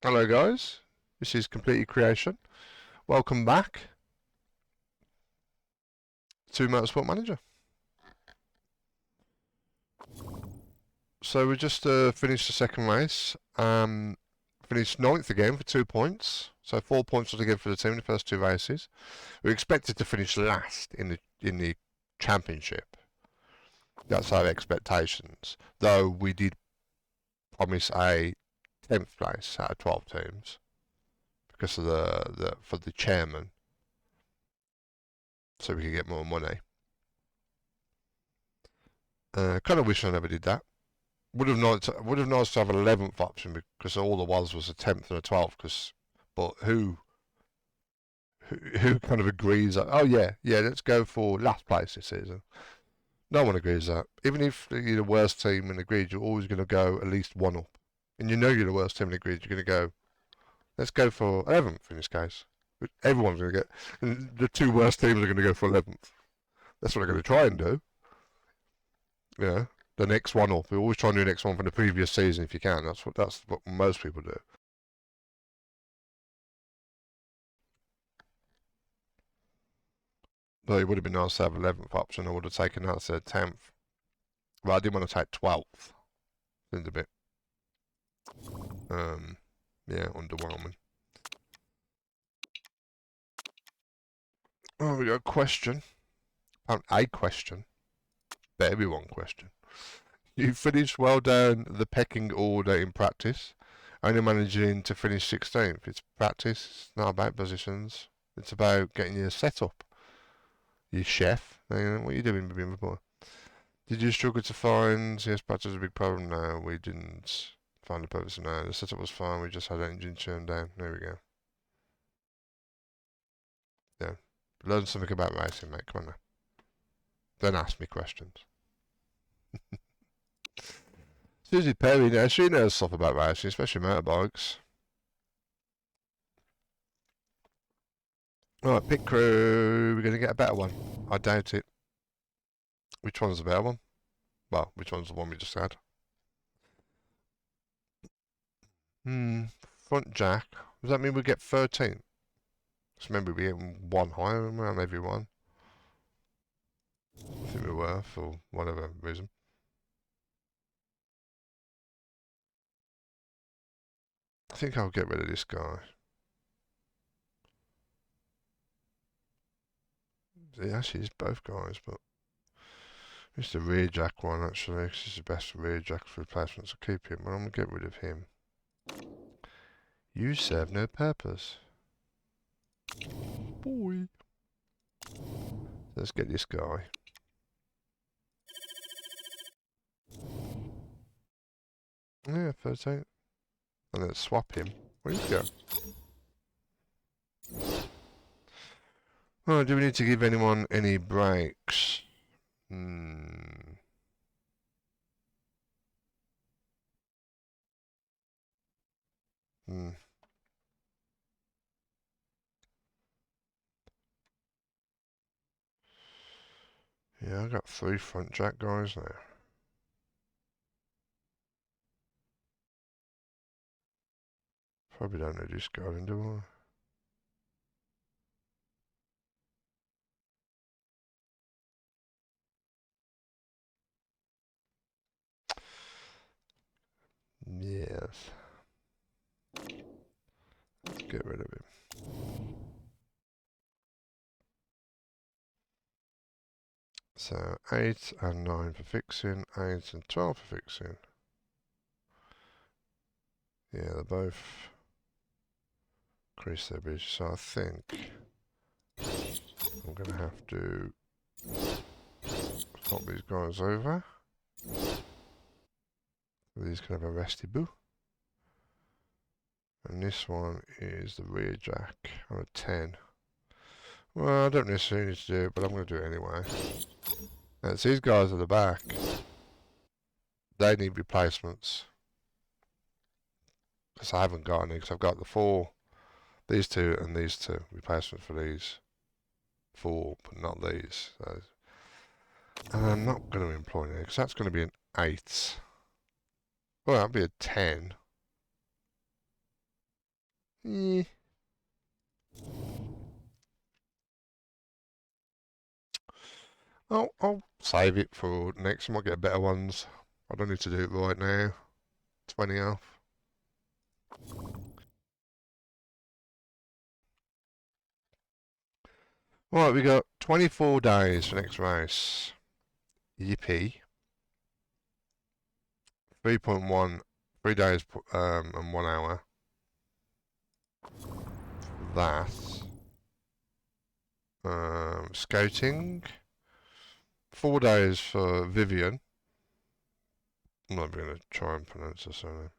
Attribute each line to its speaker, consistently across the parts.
Speaker 1: Hello guys, this is Completely Creation. Welcome back to Motorsport Manager. So we just finished the second race. Finished ninth again for 2 points. So 4 points altogether for the team in the first two races. We expected to finish last in the championship. That's our expectations. Though we did promise a 10th place out of 12 teams because of for the chairman, so we could get more money. Kind of wish I never did that. Would have nice to have an 11th option because all there was a 10th and a 12th. But who kind of agrees that, oh yeah, let's go for last place this season? No one agrees that. Even if you're the worst team in the grid, you're always going to go at least one up. And you know you're the worst team in the grid, you're going to go, let's go for 11th in this case. Everyone's going to get, and the two worst teams are going to go for 11th. That's what they're going to try and do. Yeah, the next one up. We always try and do the next one from the previous season if you can. That's what most people do. But it would have been nice to have 11th option. I would have taken that instead of 10th. But I didn't want to take 12th. Seemed a bit, yeah, underwhelming. Oh, we got a question. A question. Better be one question. You finished well down the pecking order in practice, only managing to finish 16th. It's practice. It's not about positions. It's about getting your setup. You chef. What are you doing, baby boy? Did you struggle to find? Yes, practice was a big problem. No, we didn't find a purpose. No, the setup was fine. We just had engine turned down. There we go. Yeah, learn something about racing, mate. Come on now. Don't ask me questions. Susie Perry, now she knows stuff about racing, especially motorbikes. Alright, pit crew. We're going to get a better one. I doubt it. Which one's the better one? Well, which one's the one we just had? Front jack. Does that mean we get 13? Just remember we get one higher around every one. I think we were, for whatever reason. I think I'll get rid of this guy. He actually is both guys, but it's the rear jack one actually, because it's the best rear jack for replacement, so keep him, but I'm going to get rid of him. You serve no purpose. Boy. Let's get this guy. Yeah, 13. And let's swap him. Where'd he go? Oh, do we need to give anyone any breaks? Hmm. Hmm. Yeah, I got 3 front jack guys now. Probably don't need this guy in, do I? Yes. Let's get rid of him. So 8 and 9 for fixing, 8 and 12 for fixing. Yeah, they're both increase their bridge, so I think I'm going to have to swap these guys over. These can have a resty boo. And this one is the rear jack on a 10. Well, I don't necessarily need to do it, but I'm going to do it anyway. Now, it's these guys at the back. They need replacements. Because I haven't got any, because I've got the 4, these 2 and these 2. Replacements for these 4, but not these. So, and I'm not going to employ any, because that's going to be an 8. Well, that'll be a 10. Eh. I'll save it for next. I might get better ones. I don't need to do it right now. 20 off. Right, we got 24 days for next race. Yippee. 3.1, 3 days and 1 hour. That. Scouting. 4 days for Vivian. I'm not going to try and pronounce her surname.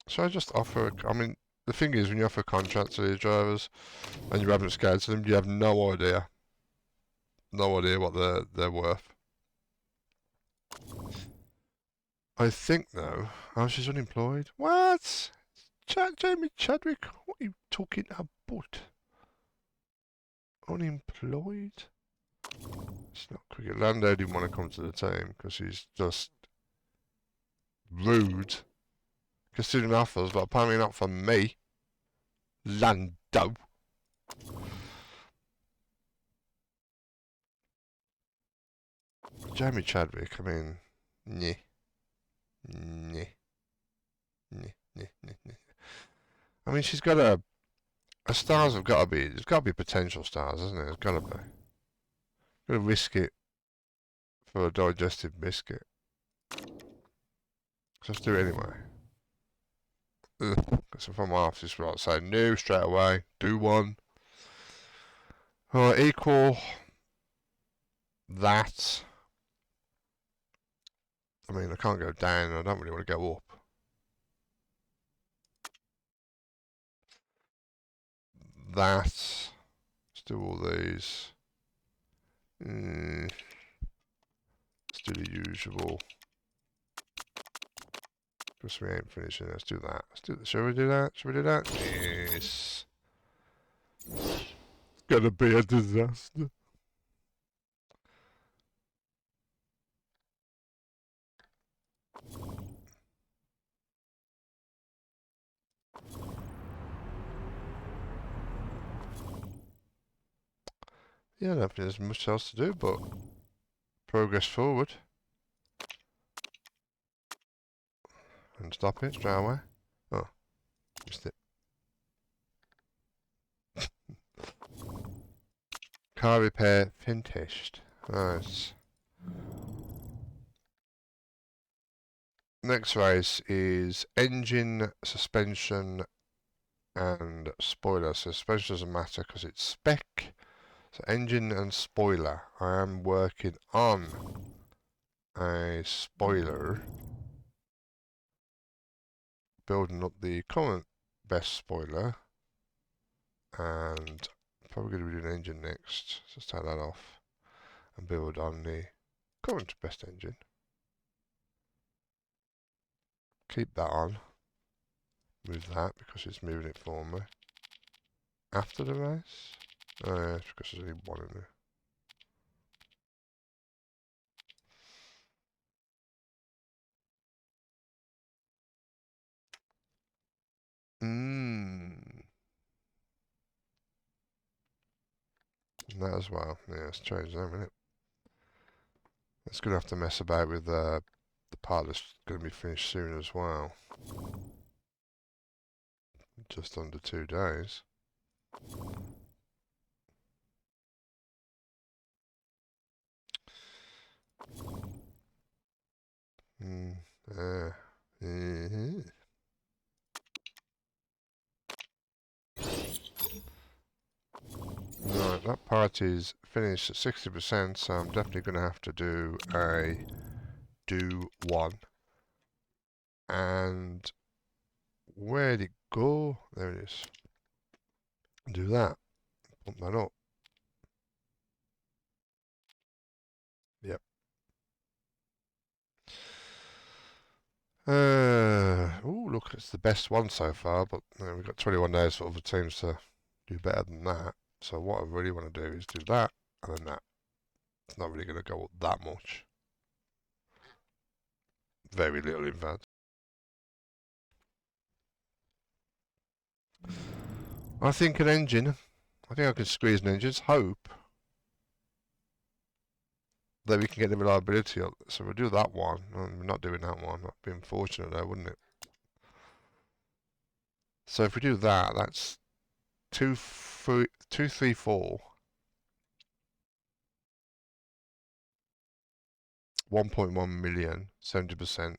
Speaker 1: So I just offer, I mean, the thing is, when you offer contracts to these drivers and you haven't scouted them, you have no idea. No idea what they're worth. I think, though, oh, she's unemployed. What? Jamie Chadwick, what are you talking about? Unemployed? It's not cricket. Lando didn't want to come to the team because he's just rude. Considering offers, but apparently not from me. Lando. Jamie Chadwick, I mean, nyeh. Nyeh. Nyeh, nyeh, nyeh, nyeh. I mean, she's got a... Her stars have got to be... There's got to be potential stars, hasn't it? There's got to be. Gonna risk it for a digestive biscuit. Just do it anyway. Because if I'm off, just right, say no straight away. Do one. Alright, equal that. I mean, I can't go down. I don't really want to go up. That. Let's do all these. Let's do the usual. Because we ain't finishing. Let's do that. Let's do that. Shall we do that? Shall we do that? Yes. It's gonna be a disaster. Yeah, I don't think there's much else to do but progress forward. And stop it straight away. Oh, missed it. Car repair finished. Nice. Next race is engine, suspension, and spoiler. So suspension doesn't matter because it's spec. So engine and spoiler. I am working on a spoiler. Building up the current best spoiler. And probably going to be doing engine next. So let's take that off. And build on the current best engine. Keep that on. Move that because it's moving it for me. After the race? Oh yeah, it's because there's only one in there. That as well. Yeah, it's changed that, isn't it? It's going to have to mess about with the part that's going to be finished soon as well. Just under 2 days. Right, that part is finished at 60%, so I'm definitely going to have to do a do one. And where'd it go? There it is. Do that. Pump that up. Yep. Oh, look, it's the best one so far, but we've got 21 days for other teams to do better than that. So what I really want to do is do that and then that. It's not really going to go up that much. Very little, in fact. I think an engine. I think I can squeeze an engine. Just hope that we can get the reliability up. So we'll do that one. We're not doing that one. That'd be unfortunate though, wouldn't it? So if we do that, that's 234. 1.1 million, 70%.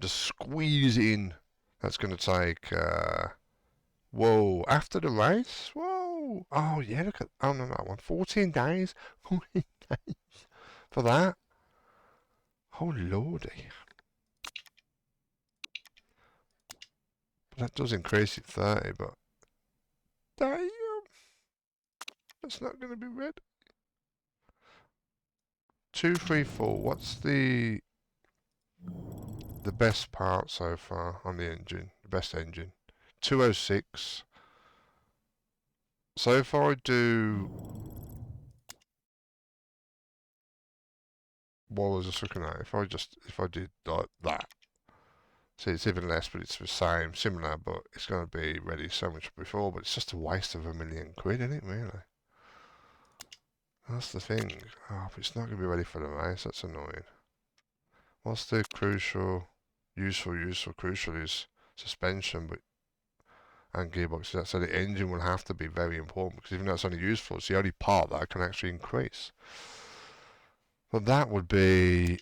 Speaker 1: Just squeeze it in. That's going to take, whoa, after the race? Whoa. Oh, yeah, look at, oh, no, that one. 14 days. 14 days for that. Oh, lordy. But that does increase it 30, but damn, that's not going to be red. 234, what's the best part so far on the engine? The best engine? 206. So if I do, what was I just looking at? If I did like that, see it's even less, but it's the same, similar, but it's going to be ready so much before, but it's just a waste of £1 million, isn't it, really? That's the thing. Oh, but it's not going to be ready for the race, that's annoying. What's the crucial, useful, crucial is suspension, but and gearbox. So the engine will have to be very important, because even though it's only useful, it's the only part that I can actually increase. Well, that would be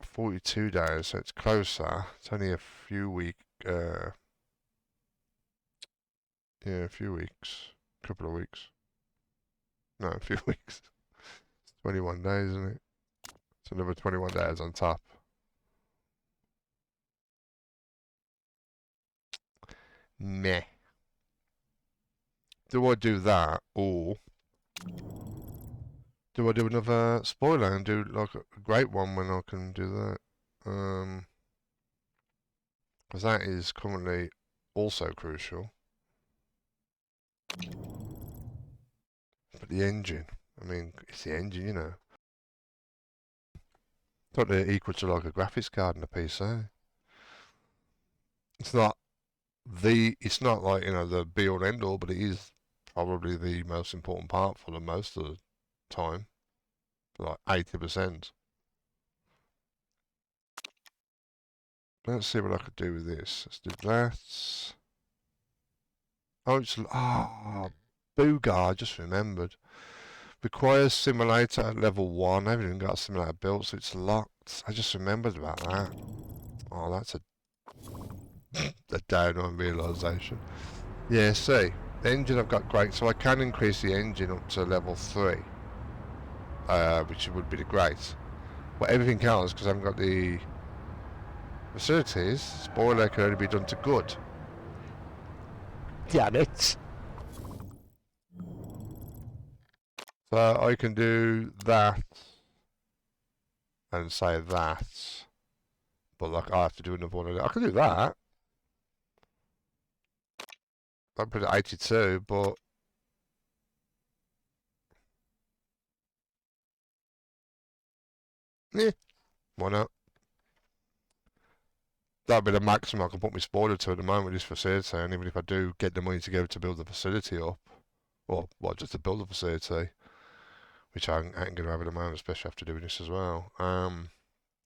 Speaker 1: 42 days, so it's closer. It's only a few yeah, a few weeks, couple of weeks. No, a few weeks. It's 21 days, isn't it? It's another 21 days on top. Meh. Do I do that, or do I do another spoiler and do like a great one when I can do that? Because that is currently also crucial. But the engine, I mean, it's the engine, you know. Thought they're equal to like a graphics card in a PC. It's not it's not like, you know, the be all end all, but it is probably the most important part for the most of the time. Like 80%. Let's see what I could do with this. Let's do that. Oh, it's, Booga, I just remembered. Requires simulator at level 1. I haven't even got a simulator built, so it's locked. I just remembered about that. Oh, that's a down on realisation. Yeah, see, the engine I've got great, so I can increase the engine up to level 3, which would be the great. But everything else, because I haven't got the facilities, spoiler can only be done to good. Damn it! So I can do that and say that, but like I have to do another one of that. I can do that. I put it at 82, but yeah, why not? That'd be the maximum I can put my spoiler to at the moment with this facility, and even if I do get the money together to build the facility up, or well, just to build the facility, which I ain't going to have at the moment, especially after doing this as well. I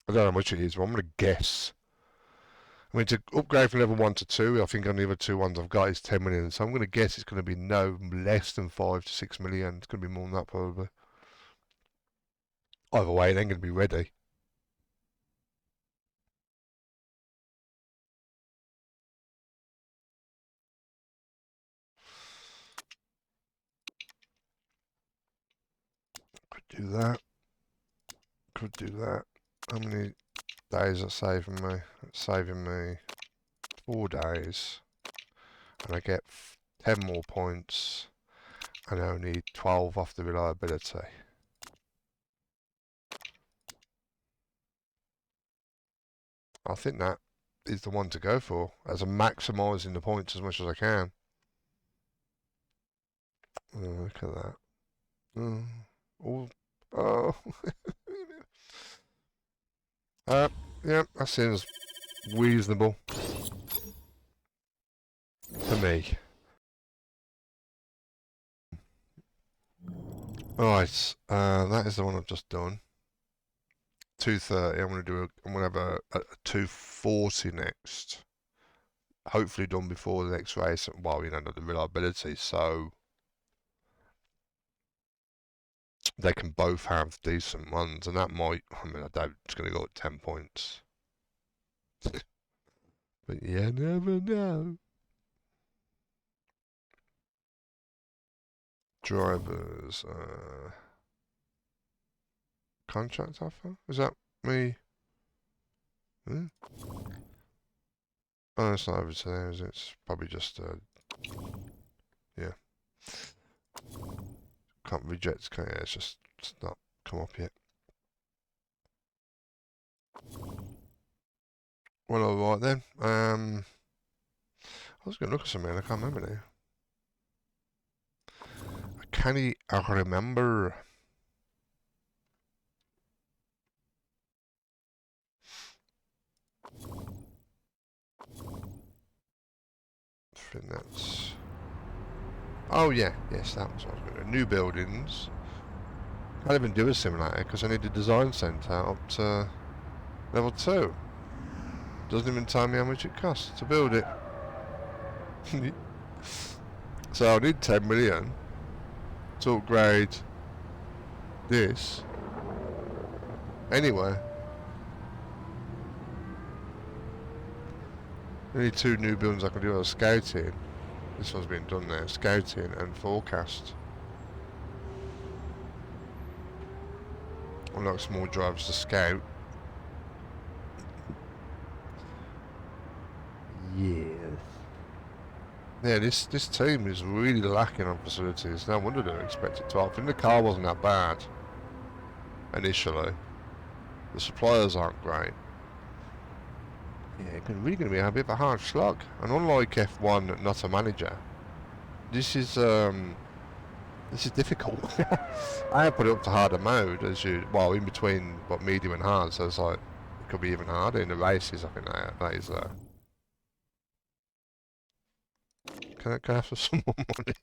Speaker 1: don't know how much it is, but I'm going to guess. I mean, to upgrade from level 1 to 2, I think on the other two ones I've got is 10 million, so I'm going to guess it's going to be no less than 5 to 6 million. It's going to be more than that, probably. Either way, it ain't going to be ready. Could do that. Could do that. How many days that's saving me? It's saving me 4 days. And I get 10 more points. And only 12 off the reliability. I think that is the one to go for, as I'm maximising the points as much as I can. Oh, look at that. Oh, oh. Yeah, that seems reasonable to me. Alright, that is the one I've just done. 230. I'm gonna have a 240 next. Hopefully done before the next race. Well, you know, the reliability, so they can both have decent ones, and that might. I mean, I doubt it's gonna go at 10 points, but you never know. Drivers, contract offer? Is that me? Hmm? Oh, it's not over today, is it? It's probably just, yeah. Can't reject, can't, yeah, it's not come up yet. Well, alright then. I was going to look at something, I can't remember now. I can't remember. I think that's... Oh yeah, yes, that was what I was going to do. New buildings. Can't even do a simulator because I need a design centre up to level 2. Doesn't even tell me how much it costs to build it. So I need 10 million to upgrade this. Anyway. Only 2 new buildings I can do are scouting. This one's been done now. Scouting and forecast. Unlock small drives to scout. Yes. Yeah, this team is really lacking on facilities. No wonder they're expected to. I think the car wasn't that bad initially. The suppliers aren't great. Yeah, it's really going to be a bit of a hard slog. And unlike F1, not a manager, this is difficult. I have put it up to harder mode as you, well, in between what medium and hard. So it's like it could be even harder in the races. I think that is. Can I have some more money?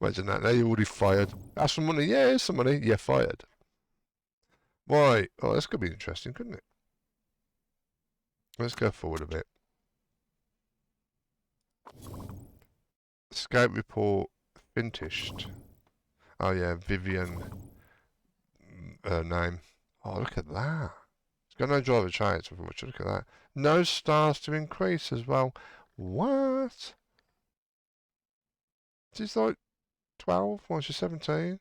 Speaker 1: Imagine that. Now you're already fired. Ask for money. Yeah, here's some money. You're fired. Right. Oh, this could be interesting, couldn't it? Let's go forward a bit. Scout report finished. Oh yeah, Vivian name. Oh, look at that. It's got no driver traits. Look at that. No stars to increase as well. What? She's like 12 when she's 17.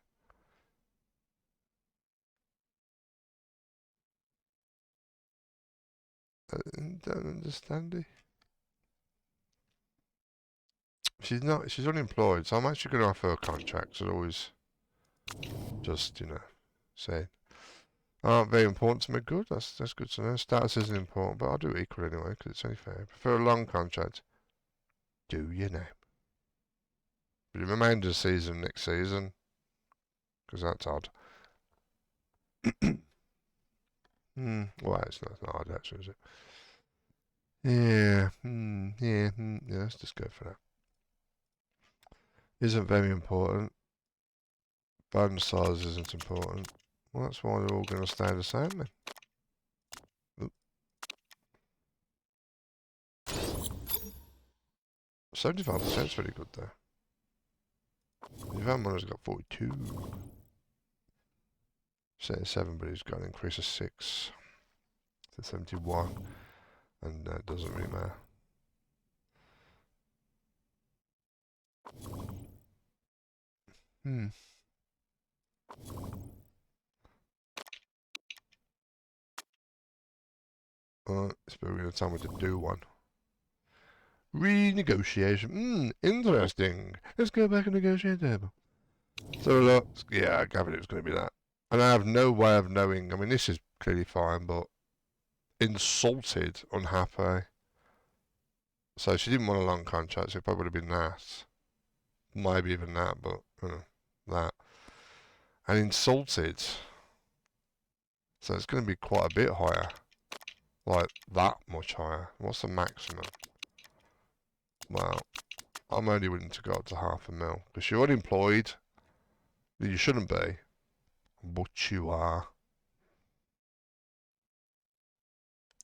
Speaker 1: I don't understand it. She's not, she's unemployed, so I'm actually going to offer her a contract. So always just, you know, say, aren't very important to me. Good, that's good to know. Status isn't important, but I'll do equal anyway, because it's only fair. Prefer a long contract. Do you know? But the remainder of the season next season, because that's odd. Well, it's not odd actually, is it? Yeah, yeah, let's just go for that. Isn't very important. Bone size isn't important. Well, that's why they're all going to stay the same then. Oop. 75% is pretty good though. The van has got 42. 77, but he's got an increase of 6 to 71. And it doesn't really matter. It's probably going to tell me to do one. Renegotiation. Interesting. Let's go back and negotiate table. So look, yeah, I gathered it was going to be that. And I have no way of knowing. I mean, this is clearly fine, but insulted, unhappy. So she didn't want a long contract, so it probably would have been that. Maybe even that, but that. And insulted. So it's going to be quite a bit higher. Like that much higher. What's the maximum? Well, I'm only willing to go up to 500,000 because you're unemployed. You shouldn't be, but you are.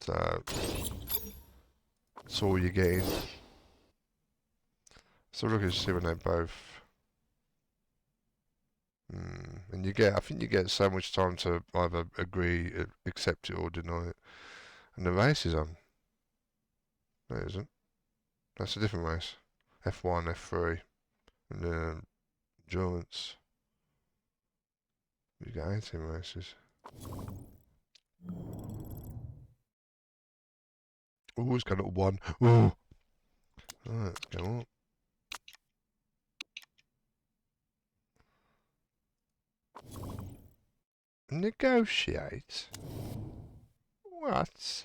Speaker 1: So that's all you're getting. So look and see when they both. And you get, I think you get so much time to either agree, accept it, or deny it. And the race is on. No, it isn't. That's a different race. F1, F3, and then endurance. You get 18 races. Ooh, it's got a 1. Ooh. Right, let's go on. Negotiate? What?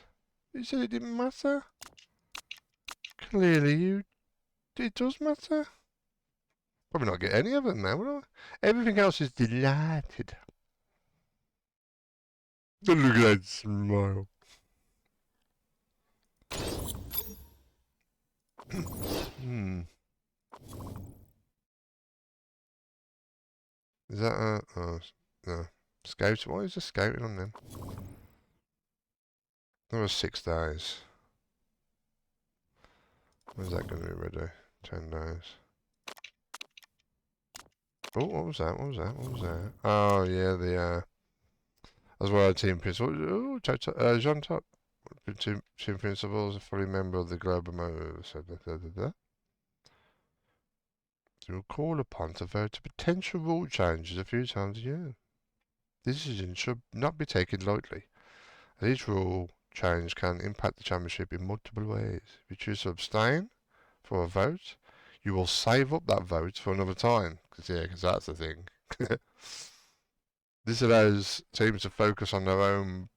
Speaker 1: You said it didn't matter? Clearly it does matter. Probably not get any of them now, will I? Everything else is delighted. Look at that smile. Is that oh, no. Scout? Why is there scouting on them? There was 6 days. When's that going to be ready? 10 days. Oh, what was that? What was that? What was that? Oh, yeah, the, as well as team principal. Oh, Jean Top. Team principals, a fully member of the global motor. So, you're called upon to vote to potential rule changes a few times a year. Decisions should not be taken lightly, as each rule change can impact the championship in multiple ways. If you choose to abstain for a vote, you will save up that vote for another time. Because that's the thing. This allows teams to focus on their own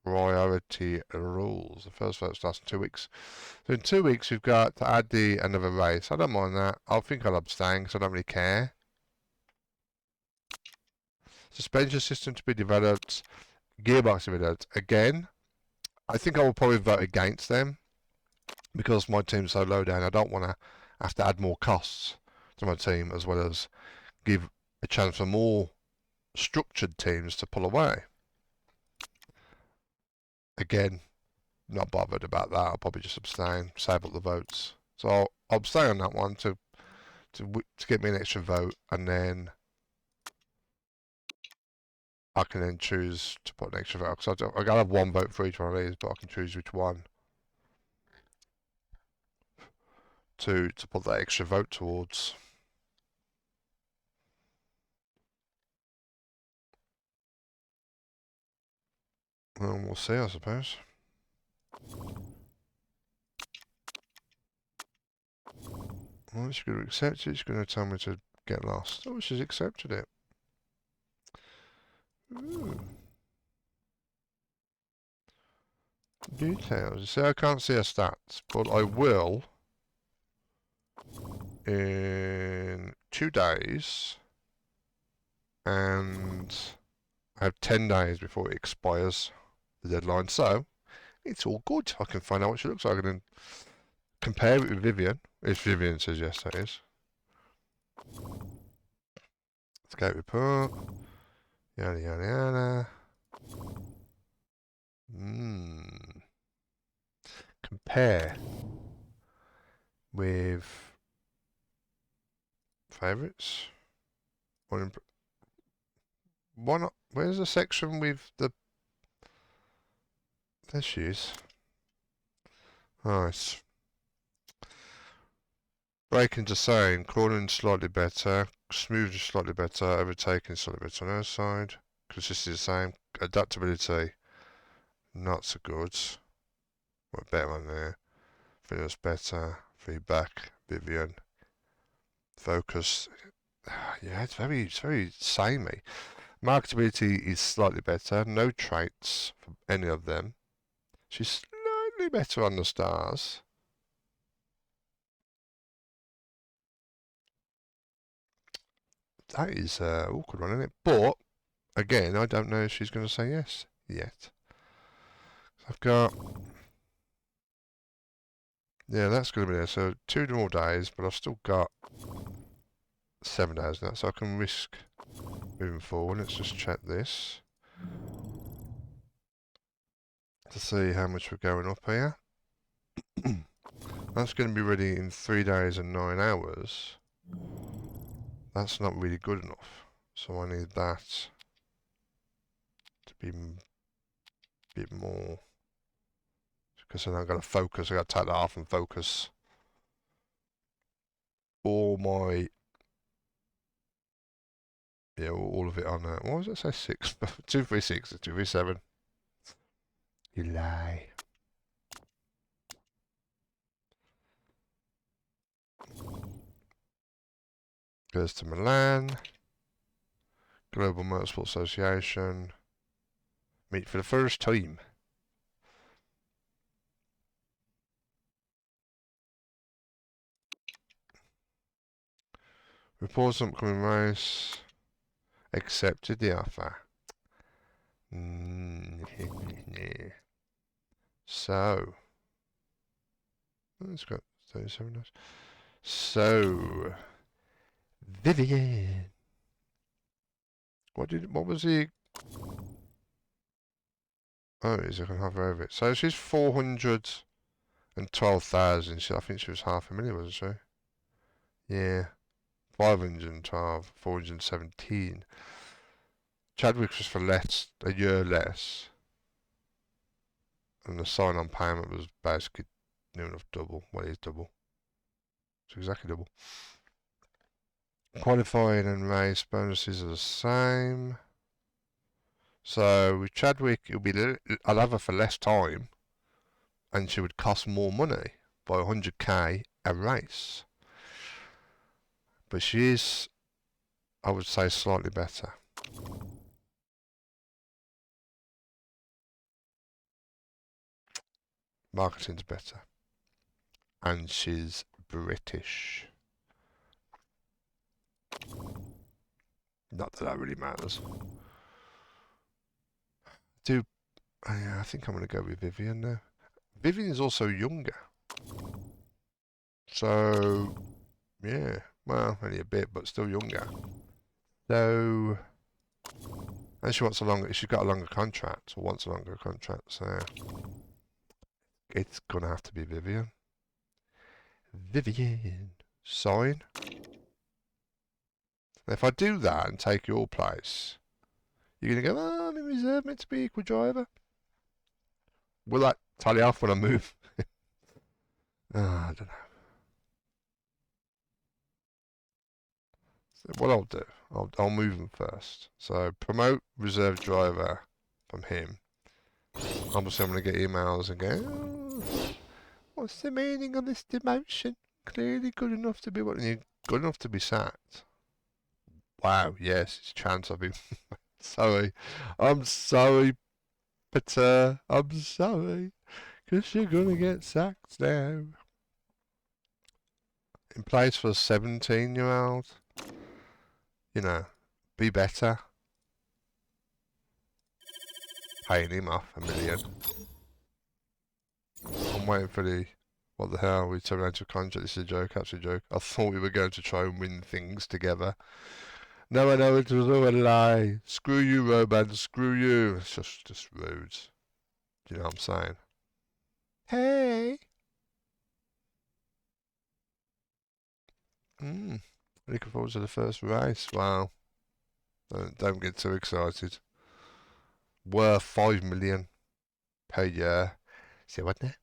Speaker 1: priority rules. The first vote starts in 2 weeks. So in 2 weeks, you've got to add another race. I don't mind that. I think I'll abstain because I don't really care. Suspension system to be developed. Gearbox to be developed. Again, I think I will probably vote against them because my team's so low down. I don't want to have to add more costs to my team, as well as give a chance for more structured teams to pull away. Again, not bothered about that. I'll probably just abstain, save up the votes. So I'll abstain on that one to get me an extra vote, and then I can then choose to put an extra vote. So I gotta have one vote for each one of these, but I can choose which one to put that extra vote towards. And we'll see, I suppose. Well, she's going to accept it. She's going to tell me to get lost. Oh, she's accepted it. Ooh. Details. You see, I can't see her stats, but I will in 2 days, and I have 10 days before it expires, the deadline. So it's all good. I can find out what she looks like and then compare it with Vivian. If Vivian says yes, that is. Scout report. Yada yada yada. Compare with favourites. Why not? Where's the section with the? There she is. Nice. Braking to same. Crawling slightly better. Smooth slightly better. Overtaking slightly better on her side. Consistency the same. Adaptability not so good. What better on there? Fitness better. Feedback. Vivian. Focus. Yeah, it's very samey. Marketability is slightly better. No traits for any of them. She's slightly better on the stars. That is an awkward one, isn't it? But, again, I don't know if she's going to say yes yet. I've got... Yeah, that's going to be there. So 2 more days, but I've still got 7 days now, so I can risk moving forward. Let's just check this to see how much we're going up here. That's going to be ready in 3 days and 9 hours. That's not really good enough, so I need that to be a bit more, because then I've got to focus. I've got to take that off and focus all my, yeah, all of it on that. What was it say? 6, 236, 237. You lie. Goes to Milan. Global Motorsport Association. Meet for the first time. Reports upcoming race. Accepted the offer. So. Let's go 37 days. So. Vivian. What was he? Oh, is I can hover over it. So she's 412,000. I think she was 500,000, wasn't she? Yeah. 512, 417. Chadwick's was for less, a year less. And the sign-on payment was basically near enough double. Well, it is double. It's exactly double. Qualifying and race bonuses are the same. So with Chadwick, I'll have her for less time, and she would cost more money by 100k a race. But she is, I would say, slightly better. Marketing's better. And she's British. Not that that really matters. I think I'm going to go with Vivian now. Vivian is also younger. So, yeah. Well, only a bit, but still younger. So, and she's got a longer contract, or wants a longer contract, so it's going to have to be Vivian. Vivian. Sign. If I do that and take your place, you're going to go, oh, I'm in reserve, meant to be equal driver. Will that tally off when I move? I don't know. So what I'll do, I'll move him first. So promote reserve driver from him. Obviously I'm going to get emails and go, oh, what's the meaning of this demotion? Clearly good enough to be what? You're good enough to be sacked. Wow, yes, it's a chance I've been sorry. I'm sorry, Peter. I'm sorry. Because you're going to get sacked now. In place for a 17-year-old. You know, be better. Paying him off $1 million. I'm waiting for the... What the hell? We turned around to a contract. This is a joke. Absolute joke. I thought we were going to try and win things together. No, I know it was all a lie. Screw you, Roban. Screw you. It's just rude. Do you know what I'm saying? Hey. Looking forward to the first race. Wow. Don't get too excited. Worth 5 million per year. See what there?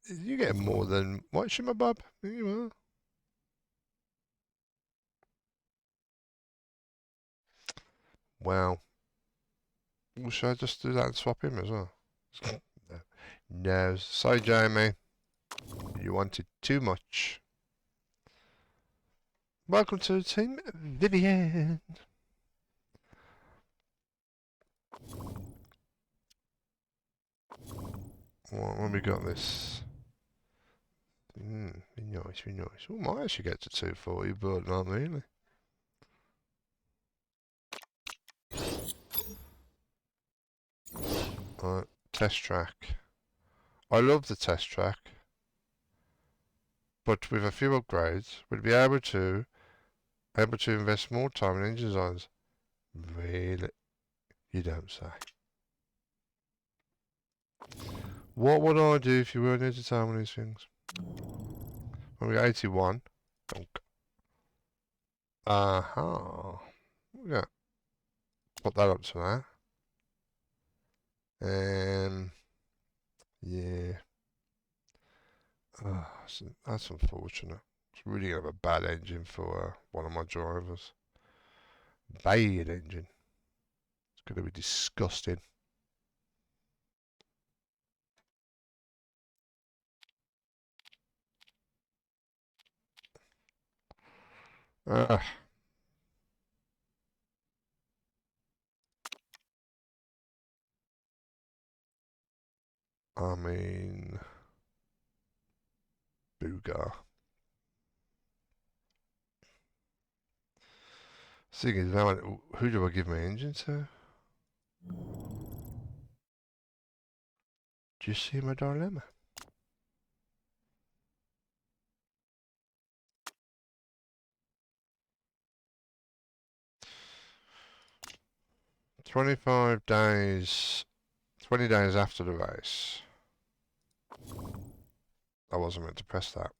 Speaker 1: You get more than what, Shimmer Bob? You are. Wow. Well, should I just do that and swap him as well? No. No. Sorry, Jamie. You wanted too much. Welcome to the team, Vivian. When we got this. Be nice, be nice. We might actually get to 240, but not really. Test track. I love the test track. but with a few upgrades, we'd be able to invest more time in engine designs. Really? You don't say. What would I do if you weren't here to tell me these things? Well, we got 81. Aha. Yeah. Put that up to that. Yeah. That's unfortunate. It's really gonna have a bad engine for one of my drivers. Bad engine. It's gonna be disgusting. I mean, booger. Thing is, now, who do I give my engine to? Do you see my dilemma? $20 days after the race. I wasn't meant to press that.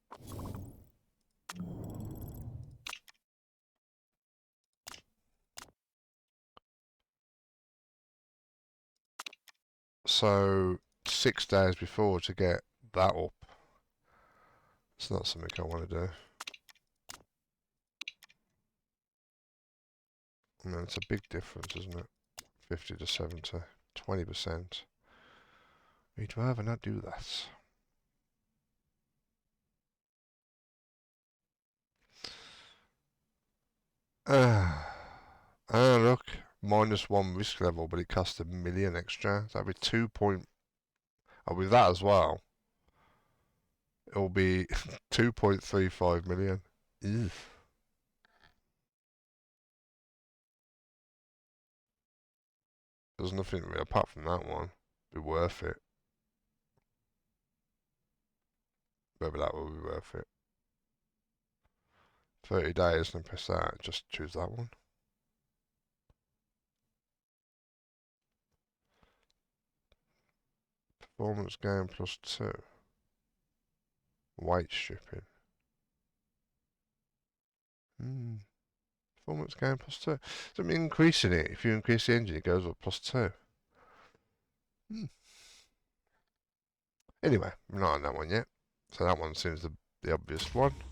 Speaker 1: So 6 days before to get that up. It's not something I want to do. I mean, it's a big difference, isn't it? 50 to 70, 20%. We'd rather not do that. Look, -1 risk level, but it costs $1 million extra. That'd be 2 point. Oh, with that as well, it'll be 2.35 million. Eugh. There's nothing really apart from that one. Be worth it. Maybe that will be worth it. 30 days, then press that. Just choose that one. Performance gain +2. Weight stripping. Performance gain +2. So I'm increasing it. If you increase the engine, it goes up +2. Anyway, I'm not on that one yet. So that one seems the obvious one.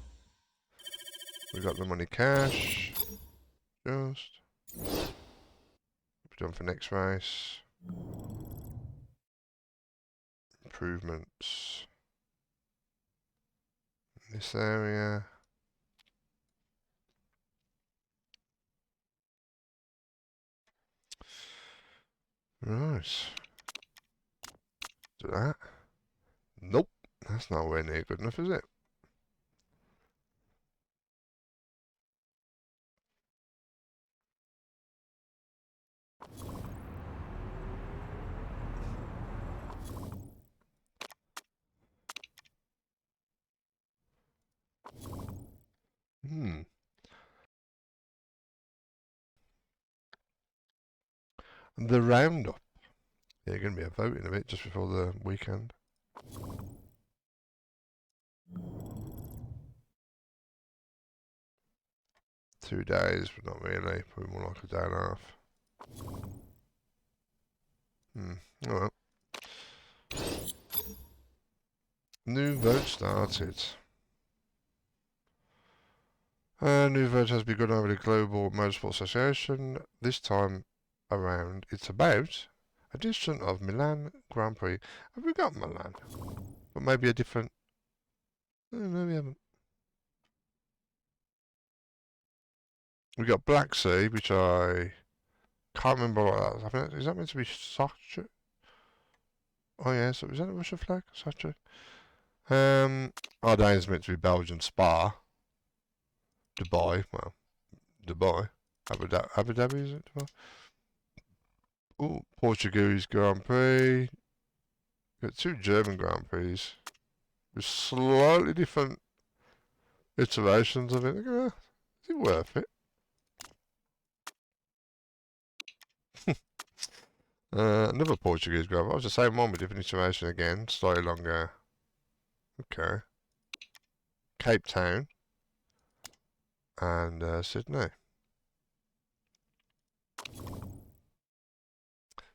Speaker 1: We got the money cash. Just. Be done for next race. Improvements. In this area. Right. Do that. Nope. That's nowhere near good enough, is it? The roundup. Yeah, going to be a vote in a bit just before the weekend. Two days, but not really. Probably more like a day and a half. Alright. New vote started. New vote has begun over the Global Motorsport Association. This time around, it's about edition of Milan Grand Prix. Have we got Milan? But maybe a different... No, we haven't. We got Black Sea, which I can't remember what that is. Is that meant to be Sochi? Oh yeah, so is that a Russian flag? Sochi? Our day is meant to be Belgian Spa. Dubai, well, Dubai. Abu Dhabi, is it? Dubai? Oh, Portuguese Grand Prix. Got two German Grand Prix with slightly different iterations of it. Is it worth it? Another Portuguese graph. I was the same one with different iteration again. Slightly longer. Okay. Cape Town. And Sydney.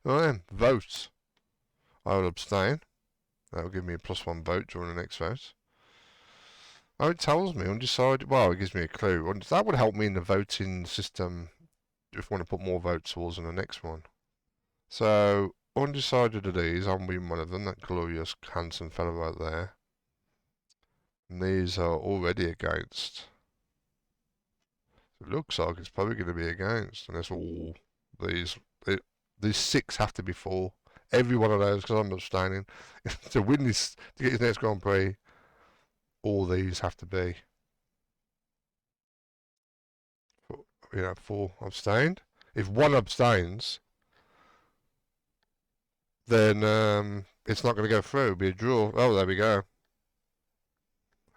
Speaker 1: Well then, vote. I will abstain. That will give me a +1 vote during the next vote. Oh, it tells me undecided. Well, it gives me a clue. That would help me in the voting system if I want to put more votes towards on the next one. So, undecided of these, I'm being one of them, that glorious, handsome fellow right there. And these are already against. It looks like it's probably going to be against, unless all these 6 have to be for. Every one of those, because I'm abstaining. To win this, to get his next Grand Prix, all these have to be. You know, 4 abstained. If one abstains, then it's not going to go through. It'll be a draw. Oh, there we go.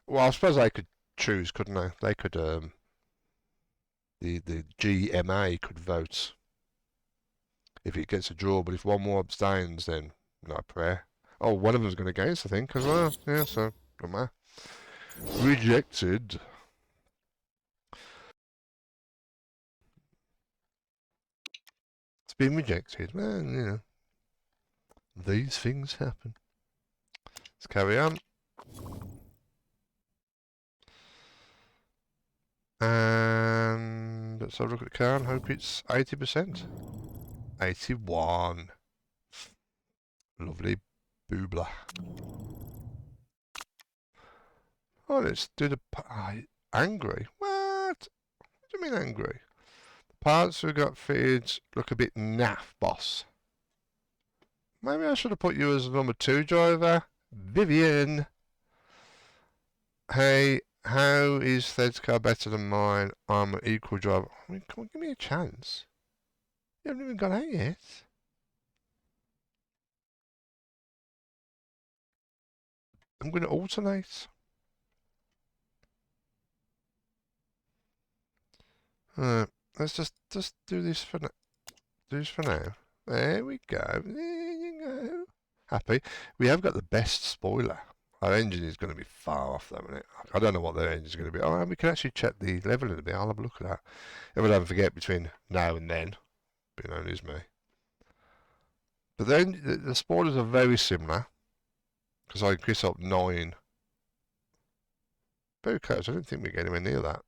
Speaker 1: Well, I suppose they could choose, couldn't they? They could, the GMA could vote if it gets a draw, but if one more abstains, then no prayer. Oh, one of them's going against, I think, as well. Yeah, so, don't matter. Rejected. It's been rejected. Well, you know, these things happen. Let's carry on. And let's have a look at the car and hope it's 80%. 81. Lovely boobla. Oh, let's do the angry. What? What do you mean angry? The parts we got fitted look a bit naff, boss. Maybe I should have put you as number 2 driver. Vivian. Hey, how is Thed's car better than mine? I'm an equal driver. I mean, come on, give me a chance. You haven't even got out yet. I'm going to alternate. Let's just do this for now. Do this for now. There we go. There you go. Happy. We have got the best spoiler. Our engine is going to be far off that minute. I don't know what their engine is going to be. Oh, we can actually check the level in a bit. I'll have a look at that. If I don't forget between now and then, being known as me. But then the spoilers are very similar. Because I increase up 9. Very close. I didn't think we'd get anywhere near that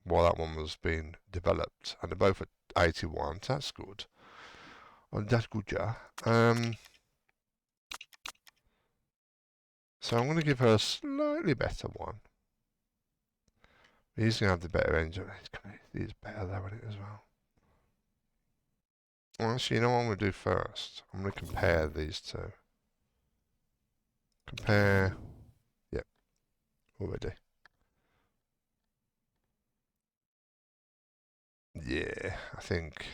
Speaker 1: while that one was being developed. And they're both at 81. So that's good. Oh, that's good, yeah. So I'm going to give her a slightly better one. He's going to have the better engine. He's better though in it as well. Well, actually, you know what I'm going to do first? I'm going to compare these two. Compare. Yep. Already. Yeah, I think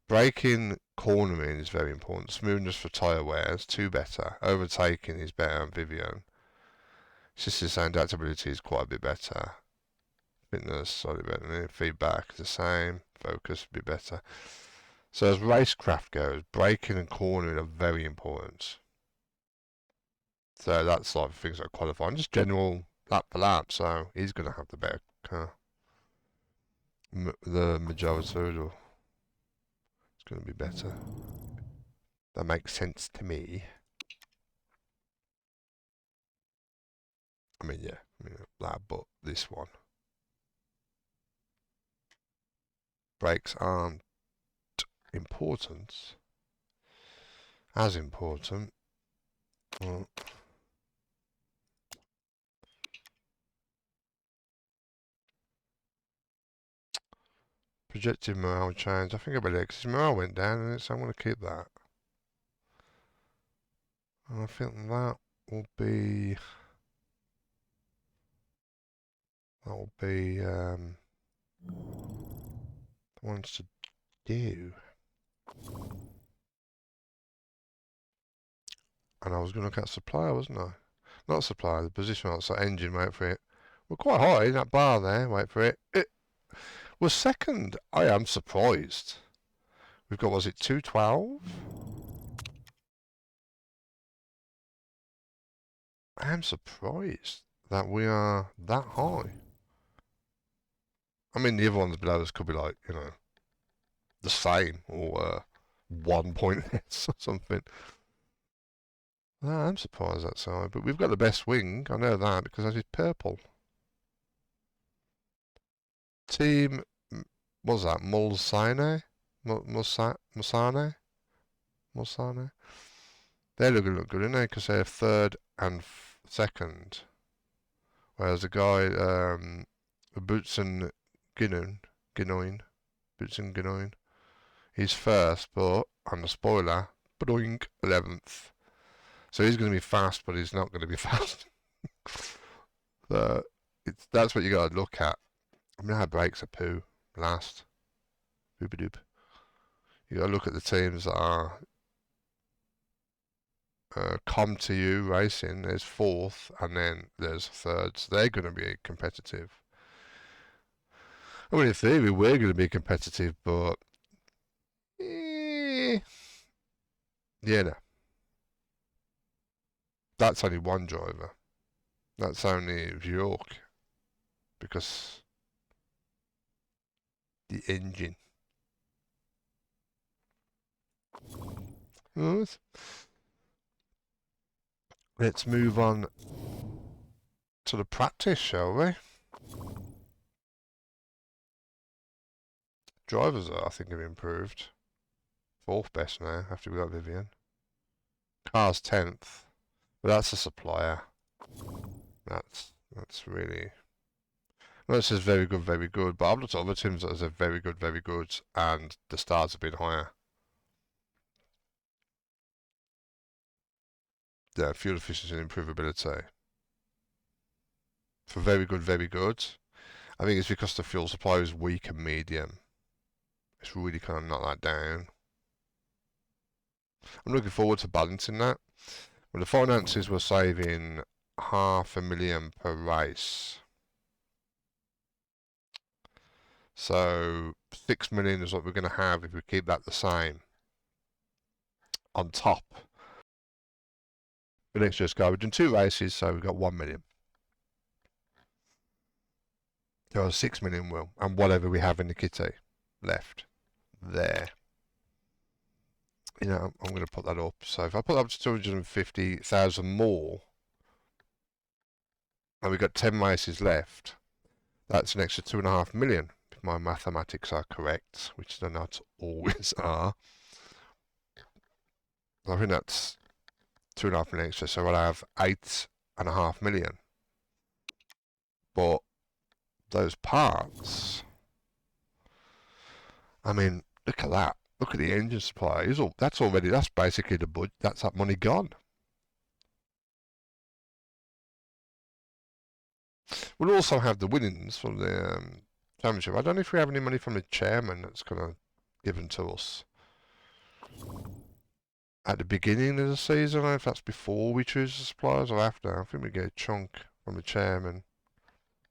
Speaker 1: braking, cornering is very important. Smoothness for tyre wear is 2 better. Overtaking is better on Vivian. Assisted sound adaptability is quite a bit better. Fitness, slightly better. Feedback is the same. Focus would be better. So as racecraft goes, braking and cornering are very important. So that's like things like qualifying, just general lap for lap. So he's going to have the better car. The majority is going to be better. That makes sense to me. I mean, yeah, that, but this one. Brakes aren't important. As important. Well, projected morale change. I think I better, because his morale went down, and so I'm going to keep that. And I think that will be the ones to do. And I was going to look at supplier, wasn't I? Not supplier, the position outside engine, wait for it. We're quite high in that bar there. Wait for it. It was second. I am surprised. We've got, was it 212? I am surprised that we are that high. I mean, the other ones below us could be like, you know, the same or 1 point less or something. No, I'm surprised that's high, but we've got the best wing. I know that because I did purple. Team, what was that? Mulsane? Mulsane? Mulsane? They're looking look good, aren't they? Because they're third and second. Whereas the guy, Bootsen Ginoin, he's first, but on the spoiler, boing, 11th. So he's going to be fast, but he's not going to be fast. So that's what you got to look at. I mean, how brakes are poo last. Boop doop. You got to look at the teams that are come to you racing. There's fourth, and then there's third. So they're going to be competitive. I mean, in theory, we're going to be competitive, but yeah, no. That's only one driver. That's only York, because the engine. Right. Let's move on to the practice, shall we? Drivers, I think, have improved. Fourth best now, after we got Vivian. Car's 10th, but that's a supplier. That's really... No, it says very good, but I've looked at other teams that said very good, and the stars have been higher. Yeah, fuel efficiency and improvability. For very good, I think it's because the fuel supply is weak and medium. It's really kind of knocked that down. I'm looking forward to balancing that. Well, the finances were saving $500,000 per race. So 6 million is what we're going to have if we keep that the same. On top. But let's just go. We've done 2 races, so we've got 1 million. There are 6 million, will, and whatever we have in the kitty left there. You know, I'm going to put that up. So if I put up to 250,000 more, and we've got 10 races left, that's an extra 2.5 million. If my mathematics are correct, which they're not always are. I think that's 2.5 million extra, so I'll have 8.5 million. But those parts, I mean, look at that. Look at the engine supply. That's basically the budget. That's that money gone. We'll also have the winnings from the championship. I don't know if we have any money from the chairman that's kind of given to us at the beginning of the season. I don't know if that's before we choose the suppliers or after. I think we get a chunk from the chairman.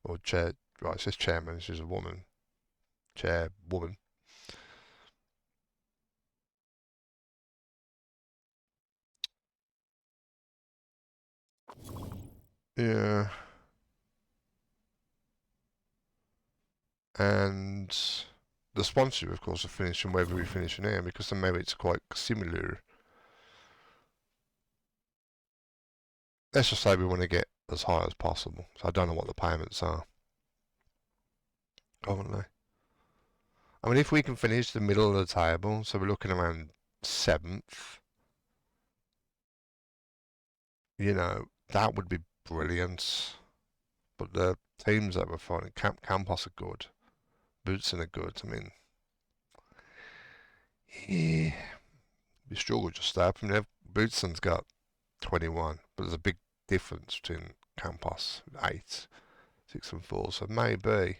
Speaker 1: Or chair, right, it says chairman, she's a woman. Chairwoman. Yeah. And the sponsorship, of course, of finishing wherever we finish in here, because the merits are quite similar. Let's just say we want to get as high as possible. So I don't know what the payments are. Currently. I mean, if we can finish the middle of the table, so we're looking around 7th, you know, that would be brilliant. But the teams that we're fighting, Campos are good. Bootsen are good. I mean, yeah, we struggle just there. I mean, Bootsen's got 21, but there's a big difference between Campos, 8, 6 and 4, so maybe.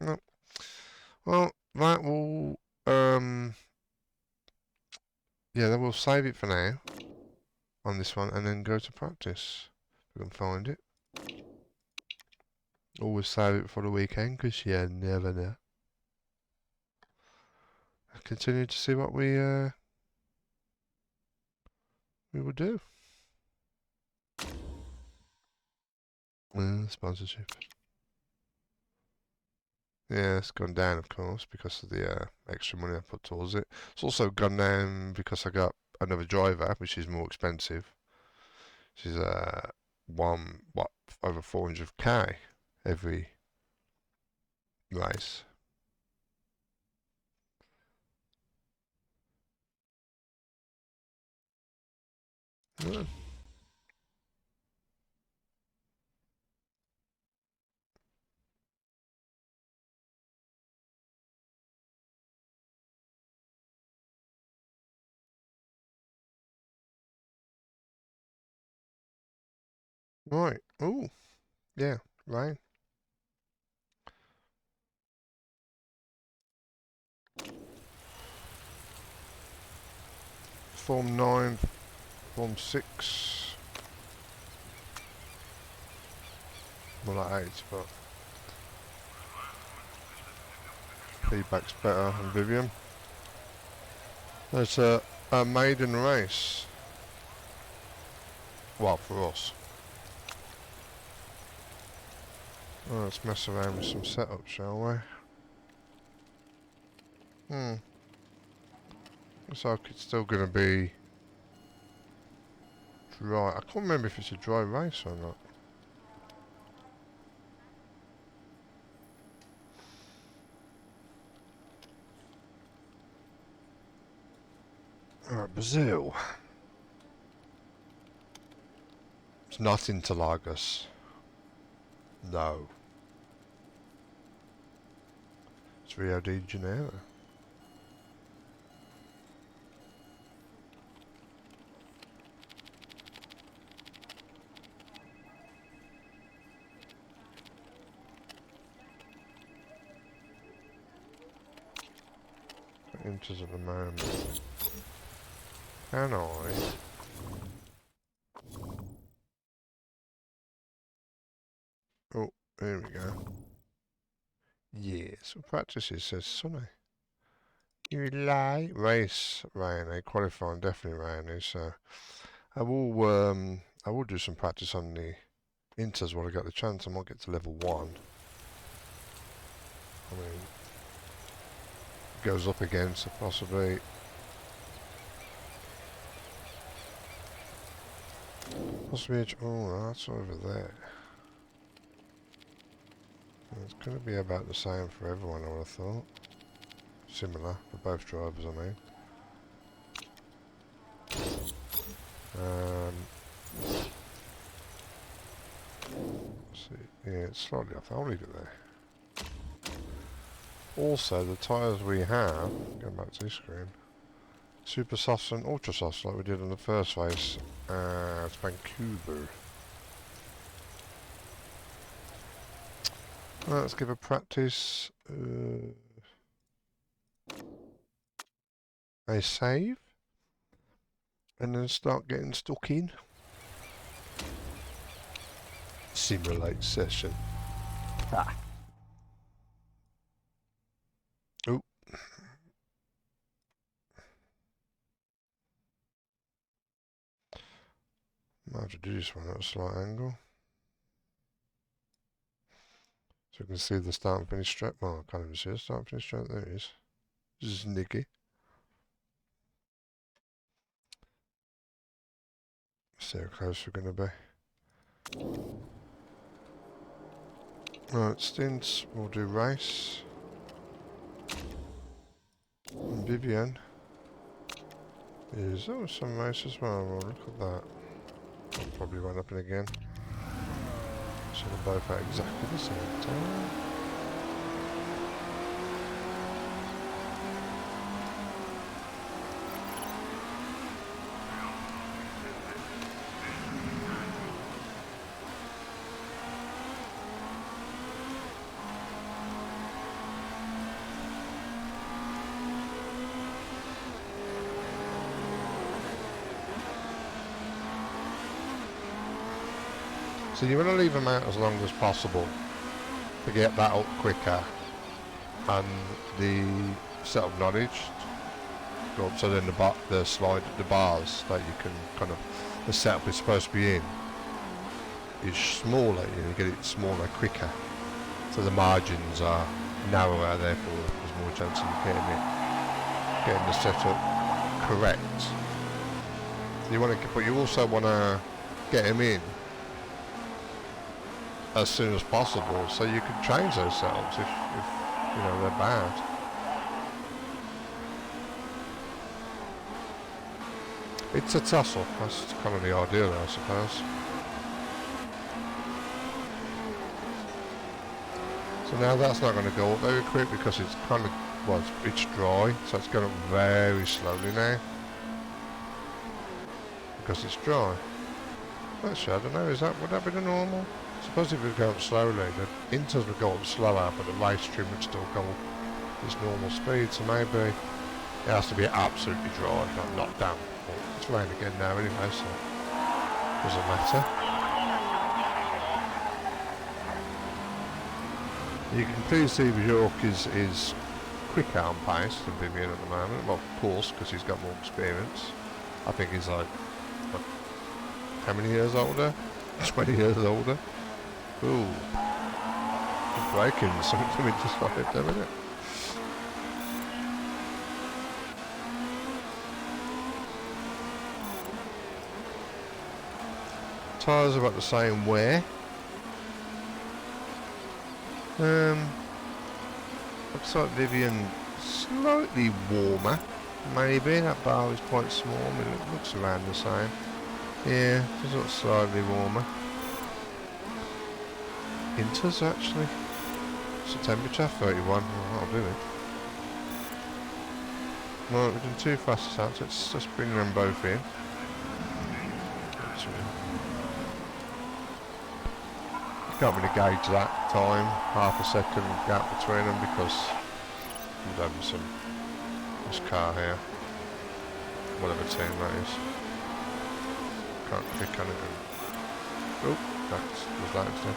Speaker 1: No. Well, that will, yeah, then we'll save it for now. on this one and then go to practice. If we can find it. Always save it for the weekend because you never know. Continue to see what we will do. Sponsorship. Yeah, it's gone down, of course, because of the extra money I put towards it. It's also gone down because I got another driver, which is more expensive. Which is over 400k every race. Yeah. Right. Oh, yeah, rain. Form 9, Form 6. More like 8, but feedback's better on Vivian. There's a maiden race. Well, for us. Well, let's mess around with some setup, shall we? Looks like it's still going to be dry. I can't remember if it's a dry race or not. Alright, Brazil. It's not Interlagos. No. It's Rio de Janeiro. Enters at the moment. Annoy. Oh, there we go. Yes, practices says sunny. You lie. Race rainy. Qualifying definitely rainy. So I will do some practice on the inters while I get the chance. I might get to level 1. I mean, goes up again, so possibly. Oh, that's over there. It's going to be about the same for everyone, I would have thought. Similar for both drivers, I mean. Let's see. Yeah, it's slightly off. I'll leave it there. Also, the tyres we have, going back to this screen, super softs and ultra softs like we did in the first race at Vancouver. Right, let's give a practice a save and then start getting stuck in. Simulate session. Ah. Oh. Might have to do this one at a slight angle. So you can see the start and finish straight. Well, I can't even see the start and finish straight. There it is. This is Nicky. See how close we're going to be. Right, stints. We'll do race. And Vivian is some race as well. Well, look at that. I'll probably run up and again. So they're both at exactly the same time. So you want to leave them out as long as possible to get that up quicker, and the setup knowledge go up, so then the bars that you can kind of, the setup is supposed to be in is smaller, you know, you get it smaller quicker, so the margins are narrower, therefore there's more chance of you getting the setup correct. You want to, but you also want to get them in as soon as possible, so you can change those setups if you know they're bad. It's a tussle. That's kind of the idea, I suppose. So now that's not going to go up very quick because it's kind of, well, it's dry, so it's going up very slowly now because it's dry. Actually, I don't know. Would that be the normal? Suppose if it would go up slowly, the inters would go up slower, but the race trim would still go up its normal speed. So maybe it has to be absolutely dry, not damp. Well, it's rain again now anyway, so doesn't matter. You can clearly see Bjork is quicker on pace than Vivian at the moment. Well, of course, because he's got more experience. I think he's like, what, how many years older? 20 years older. Ooh. He's breaking something into side there, isn't it? Tyres are about the same wear. Looks like Vivian slightly warmer, maybe. That bar is quite small, I mean, it looks around the same. Yeah, it does look slightly warmer. Inters actually. It's the temperature, 31. Well, that'll do it. Well, we're doing 2 fast sounds, let's just bring them both in. Can't really gauge that time, half a second gap between them, because I'm having this car here, whatever team that is. Can't click on it. Oh, was that instead.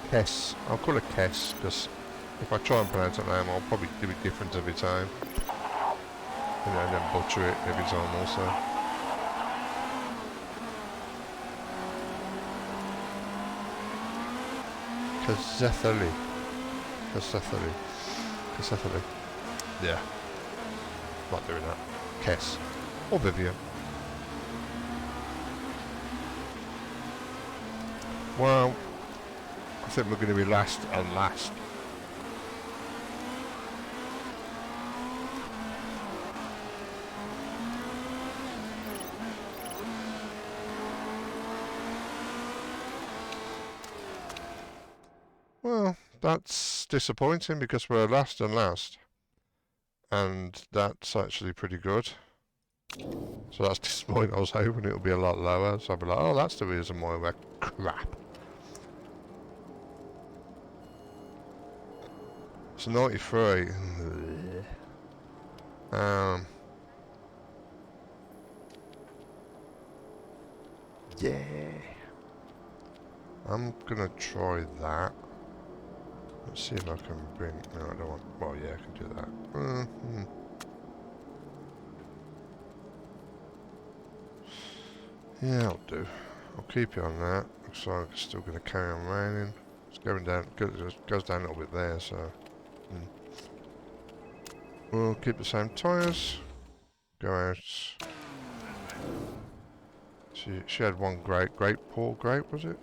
Speaker 1: Kess, I'll call it Kess, because if I try and pronounce that name, I'll probably do it different every time, and then butcher it every time also. Kazetali. Yeah. Not doing that. Kess. Or Vivian. Well, I think we're going to be last and last. Well, that's disappointing because we're last and last. And that's actually pretty good. So that's disappointing. I was hoping it would be a lot lower. So I'd be like, oh, that's the reason why we're crap. It's 93. Yeah. I'm gonna try that. Let's see if I can bring... No, I don't want... Well, yeah, I can do that. Yeah, I'll do. I'll keep it on that. Looks like it's still going to carry on raining. It's going down... It goes down a little bit there, so... We'll keep the same tyres. Go out. She had one poor grape, was it?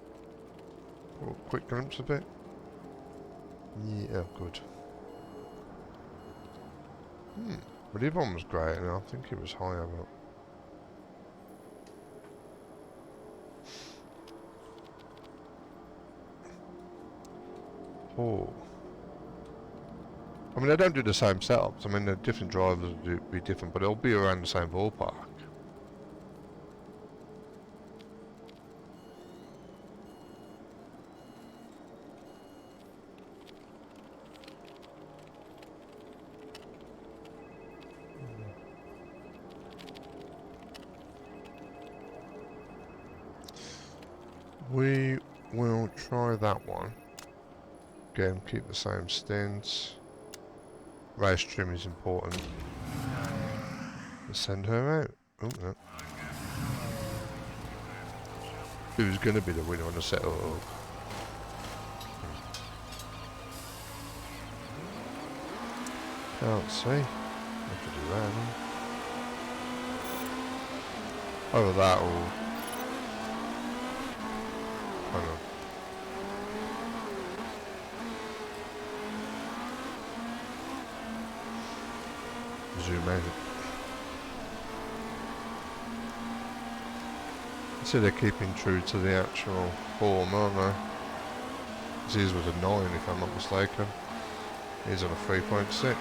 Speaker 1: Or a quick glimpse of it? Yeah, good. But the other one was great, and I think it was higher, but... Oh. I mean, they don't do the same setups. I mean, the different drivers will be different, but it'll be around the same ballpark. We will try that one. Again, keep the same stints. Race trim is important. Let's send her out. Oh no. Who's going to be the winner on the set? Oh. Can't see. Have to do that. Huh? Either that or... Hang on. Zoom out. See, they're keeping true to the actual form, aren't they? This was a 9 if I'm not mistaken. He's on a 3.6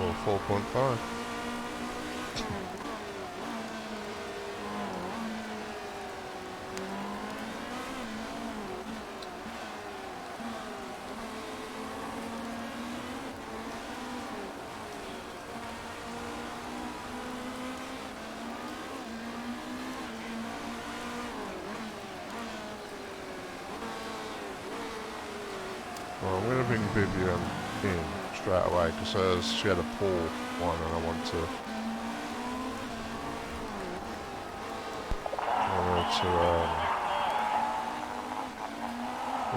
Speaker 1: or 4.5. Well, I'm going to bring Vivian in straight away because she had a poor one and I want to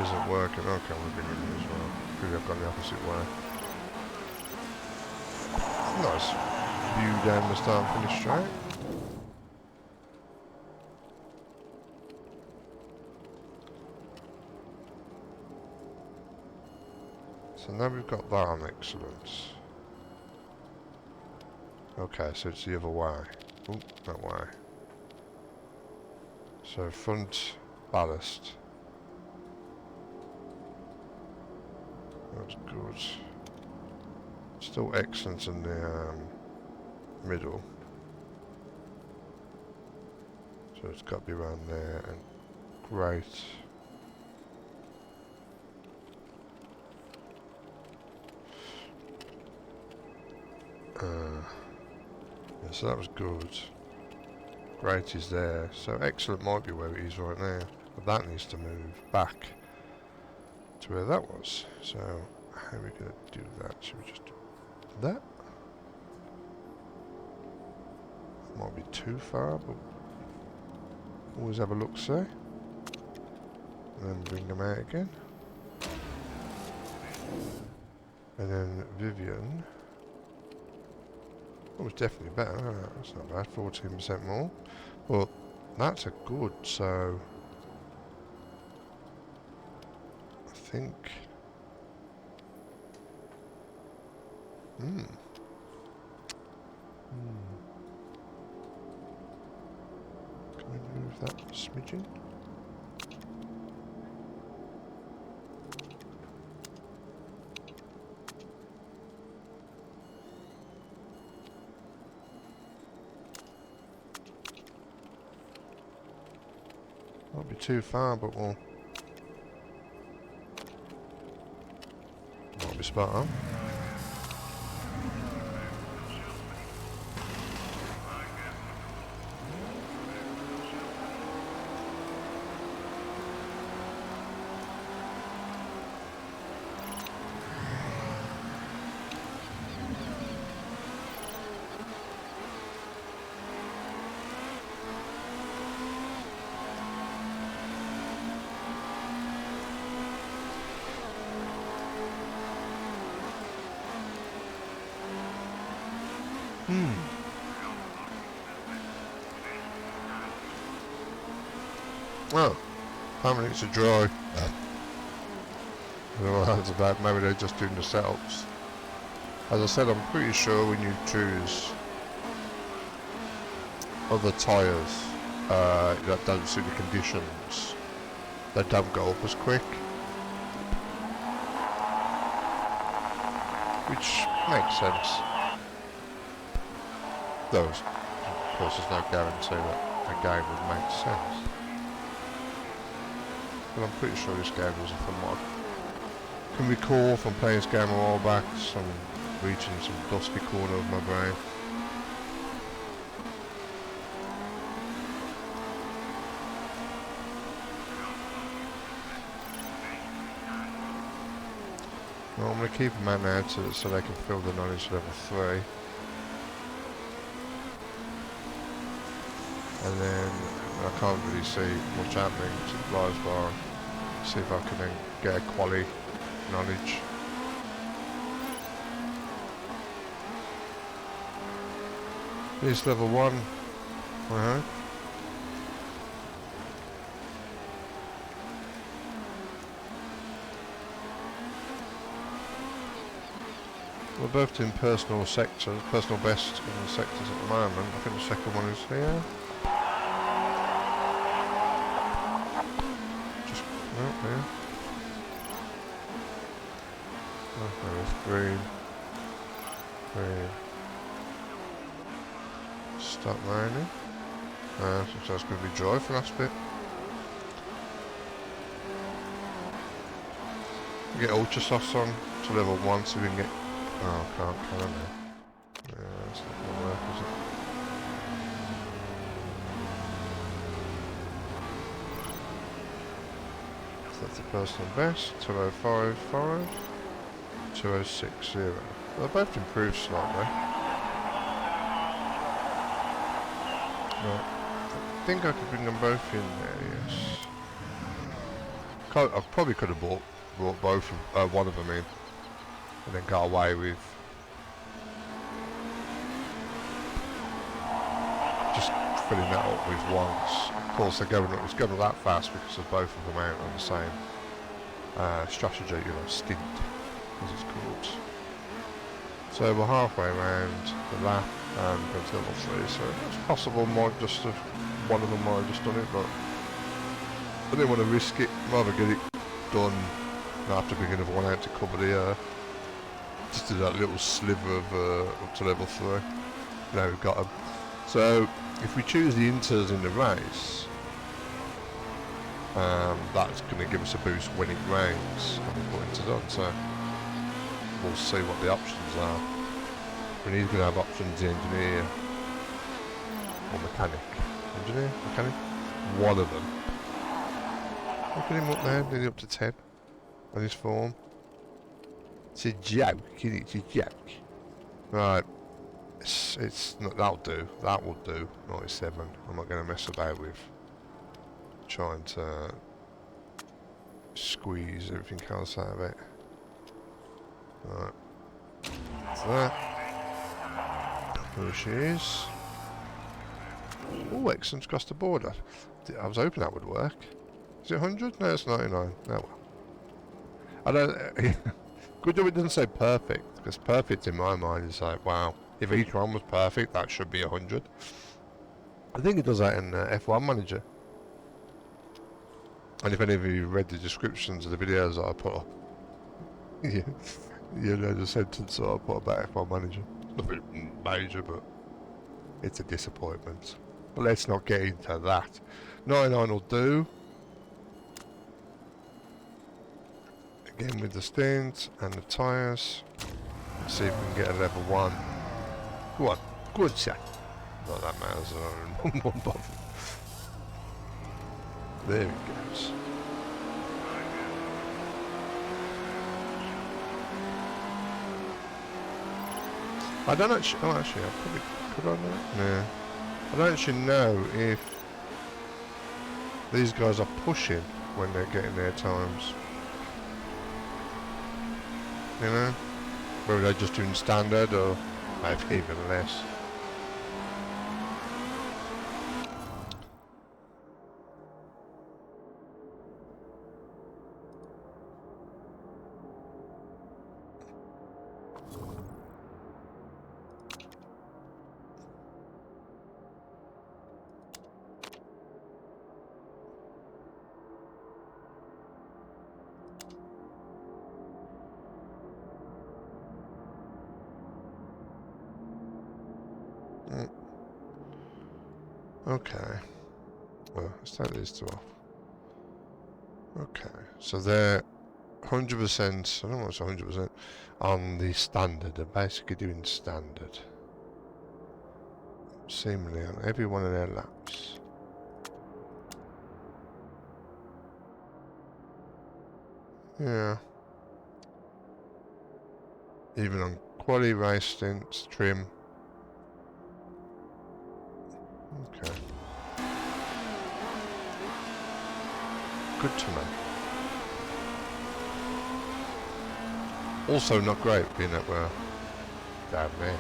Speaker 1: isn't working. Okay, we'll bring him in as well. Maybe I've gone the opposite way. Nice view down the start and finish straight. So now we've got that on excellence. Okay, so it's the other way. Oh, that way. So front ballast. That's good. Still excellent in the middle. So it's got to be around there and great. Yeah, so that was good. Great is there. So excellent might be where it is right now. But that needs to move back to where that was. So how are we going to do that? Should we just do that? Might be too far, but always have a look, see? And then bring them out again. And then Vivian. Oh, it's definitely better. Oh, that's not bad. 14% more. Well, that's a good, so... I think... Can we move that smidgen? Might be too far, but we'll... Might be spot on. Oh, apparently it's a dry. I don't know what that's about. Maybe they're just doing the setups. As I said, I'm pretty sure when you choose other tyres that don't suit the conditions, they don't go up as quick. Which makes sense. Though, of course, there's no guarantee that a game would make sense. But I'm pretty sure this game was from what I can recall from playing this game a while back, reaching some dusty corner of my brain. Well, I'm going to keep them out now so they can fill the knowledge level 3. And then I can't really see much happening to flies by. See if I can then get a quality knowledge. Here's level 1. We're both doing personal sectors, personal best in the sectors at the moment. I think the second one is here. Just, oh, yeah. Oh, there's green. Green. Stop mining. So that's going to be dry for the last bit. Get ultra sauce on to level 1 so we can get... Oh, I can't now. Yeah, that's not going to work, is it? So that's the personal best. 2055. 2060. They're both improved slightly. Right. I think I could bring them both in there, yes. I probably could have brought both of, one of them in. And then got away with just filling that up with once. Of course, it's going up that fast because of both of them out on the same strategy, stint, as it's called. So we're halfway around the lap and going to level 3. So it's possible one of them might have just done it, but I didn't want to risk it. Rather get it done and have to bring another one out to cover the. Just do that little sliver of up to level 3. Now we've got them. So if we choose the inters in the race, that's going to give us a boost when it rains and we put inters on. So we'll see what the options are. We're either going to have options in engineer or mechanic. Engineer, mechanic, one of them. Look at him up there, nearly up to 10 on his form. It's a joke, isn't it? It's a joke. Right. It's not, that'll do. That will do. 97. I'm not going to mess about with trying to squeeze everything else out of it. Right. So that. There she is. Oh, excellent. Across the border. I was hoping that would work. Is it 100? No, it's 99. Oh well. I don't... Good job it doesn't say perfect, because perfect in my mind is like, wow, if each one was perfect, that should be 100. I think it does that in F1 Manager. And if any of you read the descriptions of the videos that I put up, you know the sentence that I put about F1 Manager. Nothing major, but it's a disappointment. But let's not get into that. 99 will do. Again with the stint and the tyres. Let's see if we can get a level 1. Go on, good shot. Not that matters, I don't bother. There he goes. I don't actually, I probably could on that? No. I don't actually know if these guys are pushing when they're getting their times. You know? Whether they're just doing standard or maybe even less. Okay. Well, let's take these two off. Okay, so they're 100%, I don't know what's 100% on the standard. They're basically doing standard. Seemingly on every one of their laps. Yeah. Even on quality race stints, trim. Okay. Good to know. Also not great being that we're down there.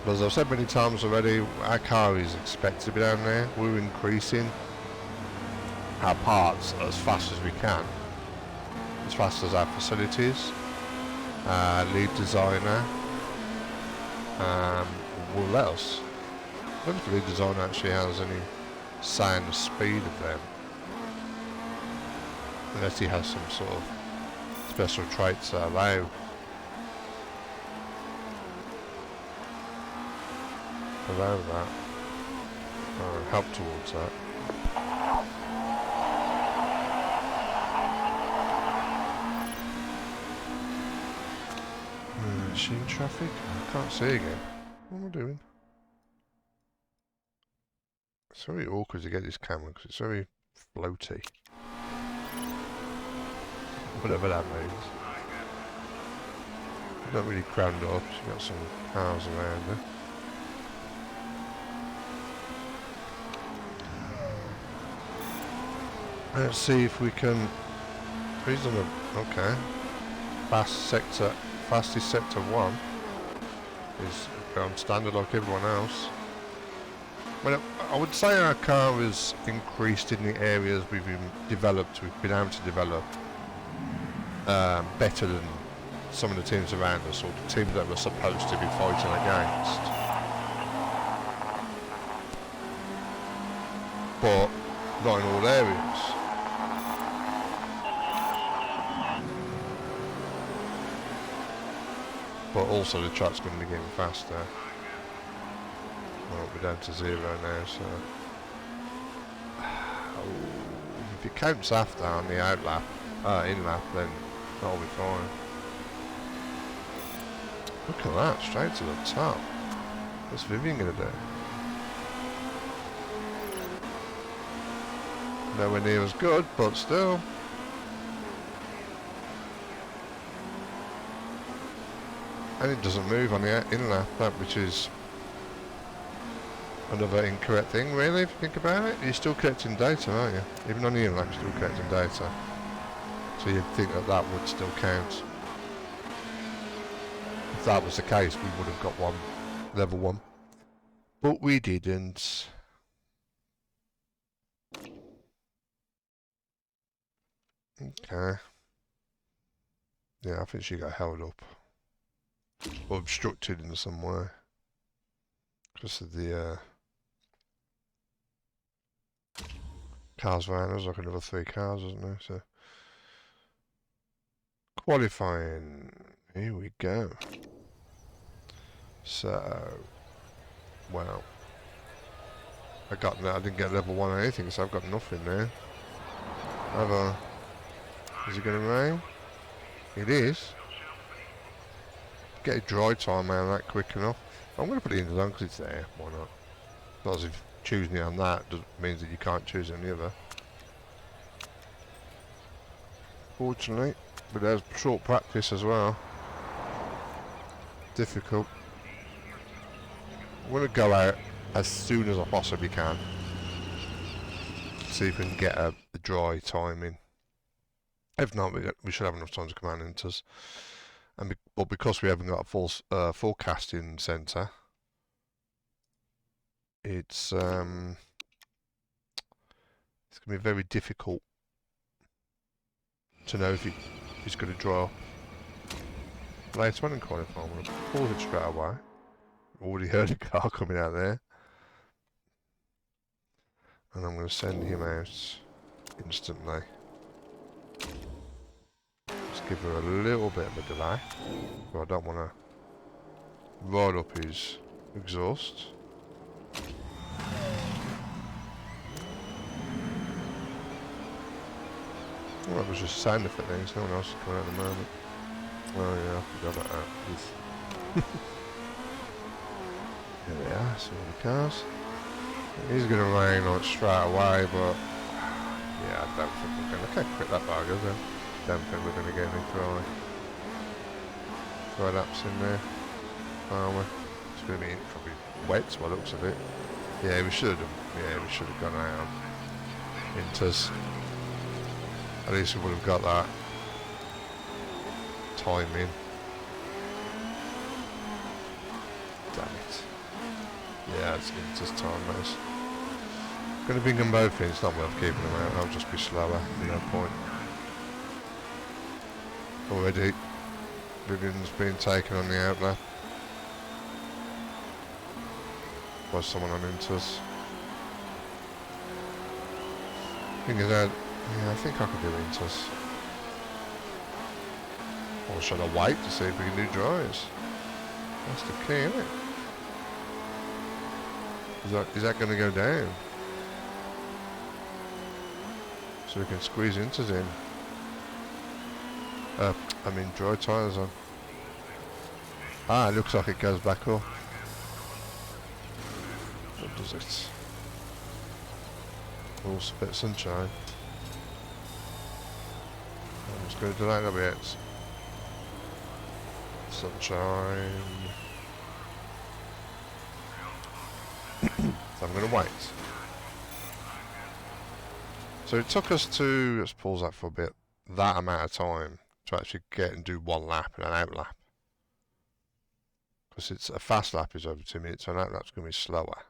Speaker 1: But as I've said many times already, our car is expected to be down there. We're increasing our parts as fast as we can. As fast as our facilities. Lead designer will let us. I don't know if the lead designer actually has any sign of speed of them. Unless he has some sort of special traits that allow that or help towards that. Machine traffic? I can't see again. What am I doing? It's very awkward to get this camera because it's very floaty. Whatever that means. Not really crammed up, so you've got some cars around there. Let's see if we can... He's on a... okay. Fastest sector 1 is on standard like everyone else. Well, I would say our car is increased in the areas we've been able to develop better than some of the teams around us, or the teams that we're supposed to be fighting against. But not in all areas. But also the track's going to be getting faster. Well, we're down to 0 now, so... if it counts after on the outlap, in-lap, then that'll be fine. Look at that, straight to the top. What's Vivian going to do? Nowhere near as good, but still. And it doesn't move on the in-lap, which is another incorrect thing, really, if you think about it. You're still collecting data, aren't you? Even on the in-lap, you're still collecting data. So you'd think that that would still count. If that was the case, we would have got level 1. But we didn't. Okay. Yeah, I think she got held up. Or obstructed in some way. Because of the cars around. There's like another 3 cars, isn't there? So qualifying. Here we go. So, well, I didn't get level 1 or anything, so I've got nothing there. Is it going to rain? It is. Get a dry time out of that quick enough. I'm going to put it in the because it's there. Why not? Not as if choosing it on that means that you can't choose it on the other. Fortunately, but there's short practice as well. Difficult. I'm going to go out as soon as I possibly can. See if we can get a dry time in. If not, we should have enough time to come out into us. But because we haven't got a full forecasting centre, it's going to be very difficult to know if it's going to draw. Later on in qualifying, I'm going to pause it straight away. Already heard a car coming out there. And I'm going to send him out instantly. Just give her a little bit of a delay. But I don't want to ride up his exhaust. Well, that was just a sound effect thing, so no one else is coming out at the moment. Oh yeah, I forgot about that. Here we are, see all the cars. He's going to rain on it straight away, but yeah, I don't think we're going to... Look how quick that bar goes then. Don't think we're going to get any dry. dry laps in there. It's going to be probably wet by the looks of it. Yeah, we should have. Yeah, we should have gone out. Inters. At least we would have got that time in. Damn it. Yeah, it's Inter's time, mate. Going to bring them both in. It's not worth keeping them out. I'll just be slower. No point. Already, Vivian's been taken on the outlap by someone on Inters. Thing is that, yeah, I think I could do Inters. Or should I wait to see if we can do dries? That's the key, isn't it? Is that going to go down? So we can squeeze Inters in. I mean dry tyres on. Ah, it looks like it goes back up. What does it? Oh, it's a bit of sunshine. I'm just going to delay a bit. Sunshine. So I'm going to wait. So it took us to, let's pause that for a bit, that amount of time to actually get and do one lap and an out lap. Because it's a fast lap is over 2 minutes, so an out lap's going to be slower.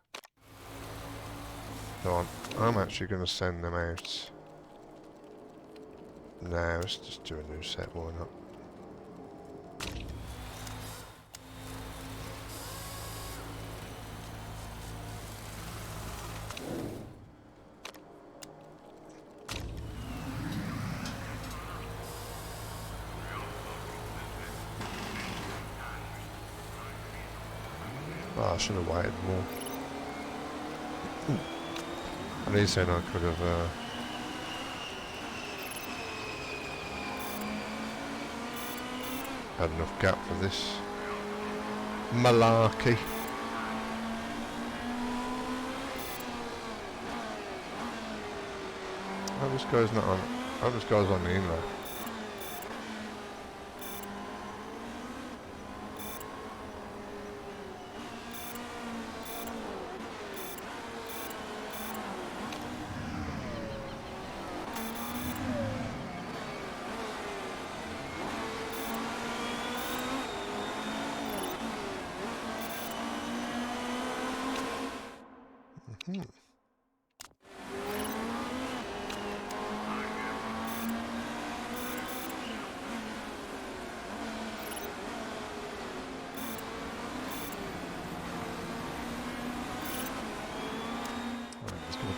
Speaker 1: So I'm actually going to send them out. Now let's just do a new set, why not? Oh, I should have waited more. At least then I could have had enough gap for this malarkey. Oh, this guy's not on. Oh, this guy's on the inlet.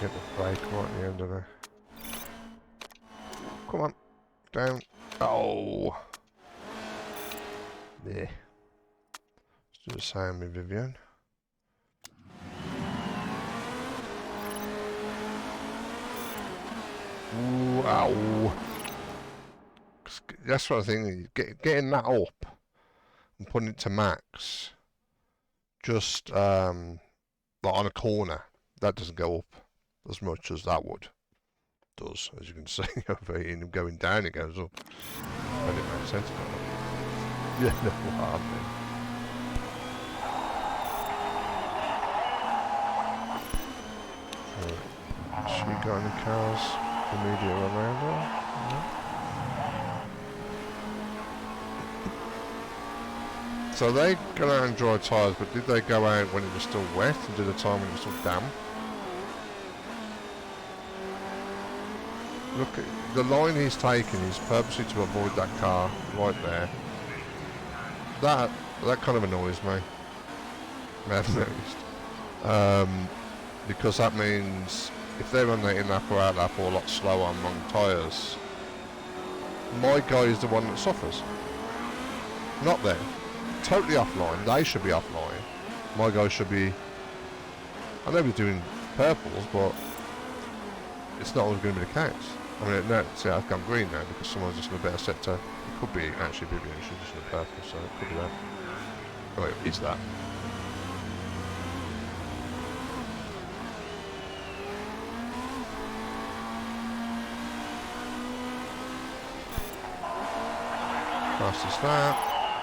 Speaker 1: Get the brake right at the end of there. Come on, down. Oh, yeah. Let's do the same with Vivian. Ooh, ow. That's what I think. Getting that up and putting it to max, just like on a corner, that doesn't go up as much as that would does, as you can see over here, and going down it goes up. That didn't make sense, but yeah, no harm then. Should we got any cars immediately around there? No. So they got out and dry tyres, but did they go out when it was still wet and do the time when it was still damp? Look, the line he's taking is purposely to avoid that car right there. That kind of annoys me. I've noticed. Because that means if they're on the in-lap or out-lap or a lot slower on long tyres, my guy is the one that suffers. Not them. Totally offline. They should be offline. My guy should be... I know we're doing purples, but it's not always going to be the case. I mean, no, see, I've gone green now because someone's just in a better sector. It could be actually Vivian, she's just in a purple, so it could be that. Oh, it is that. Fastest lap.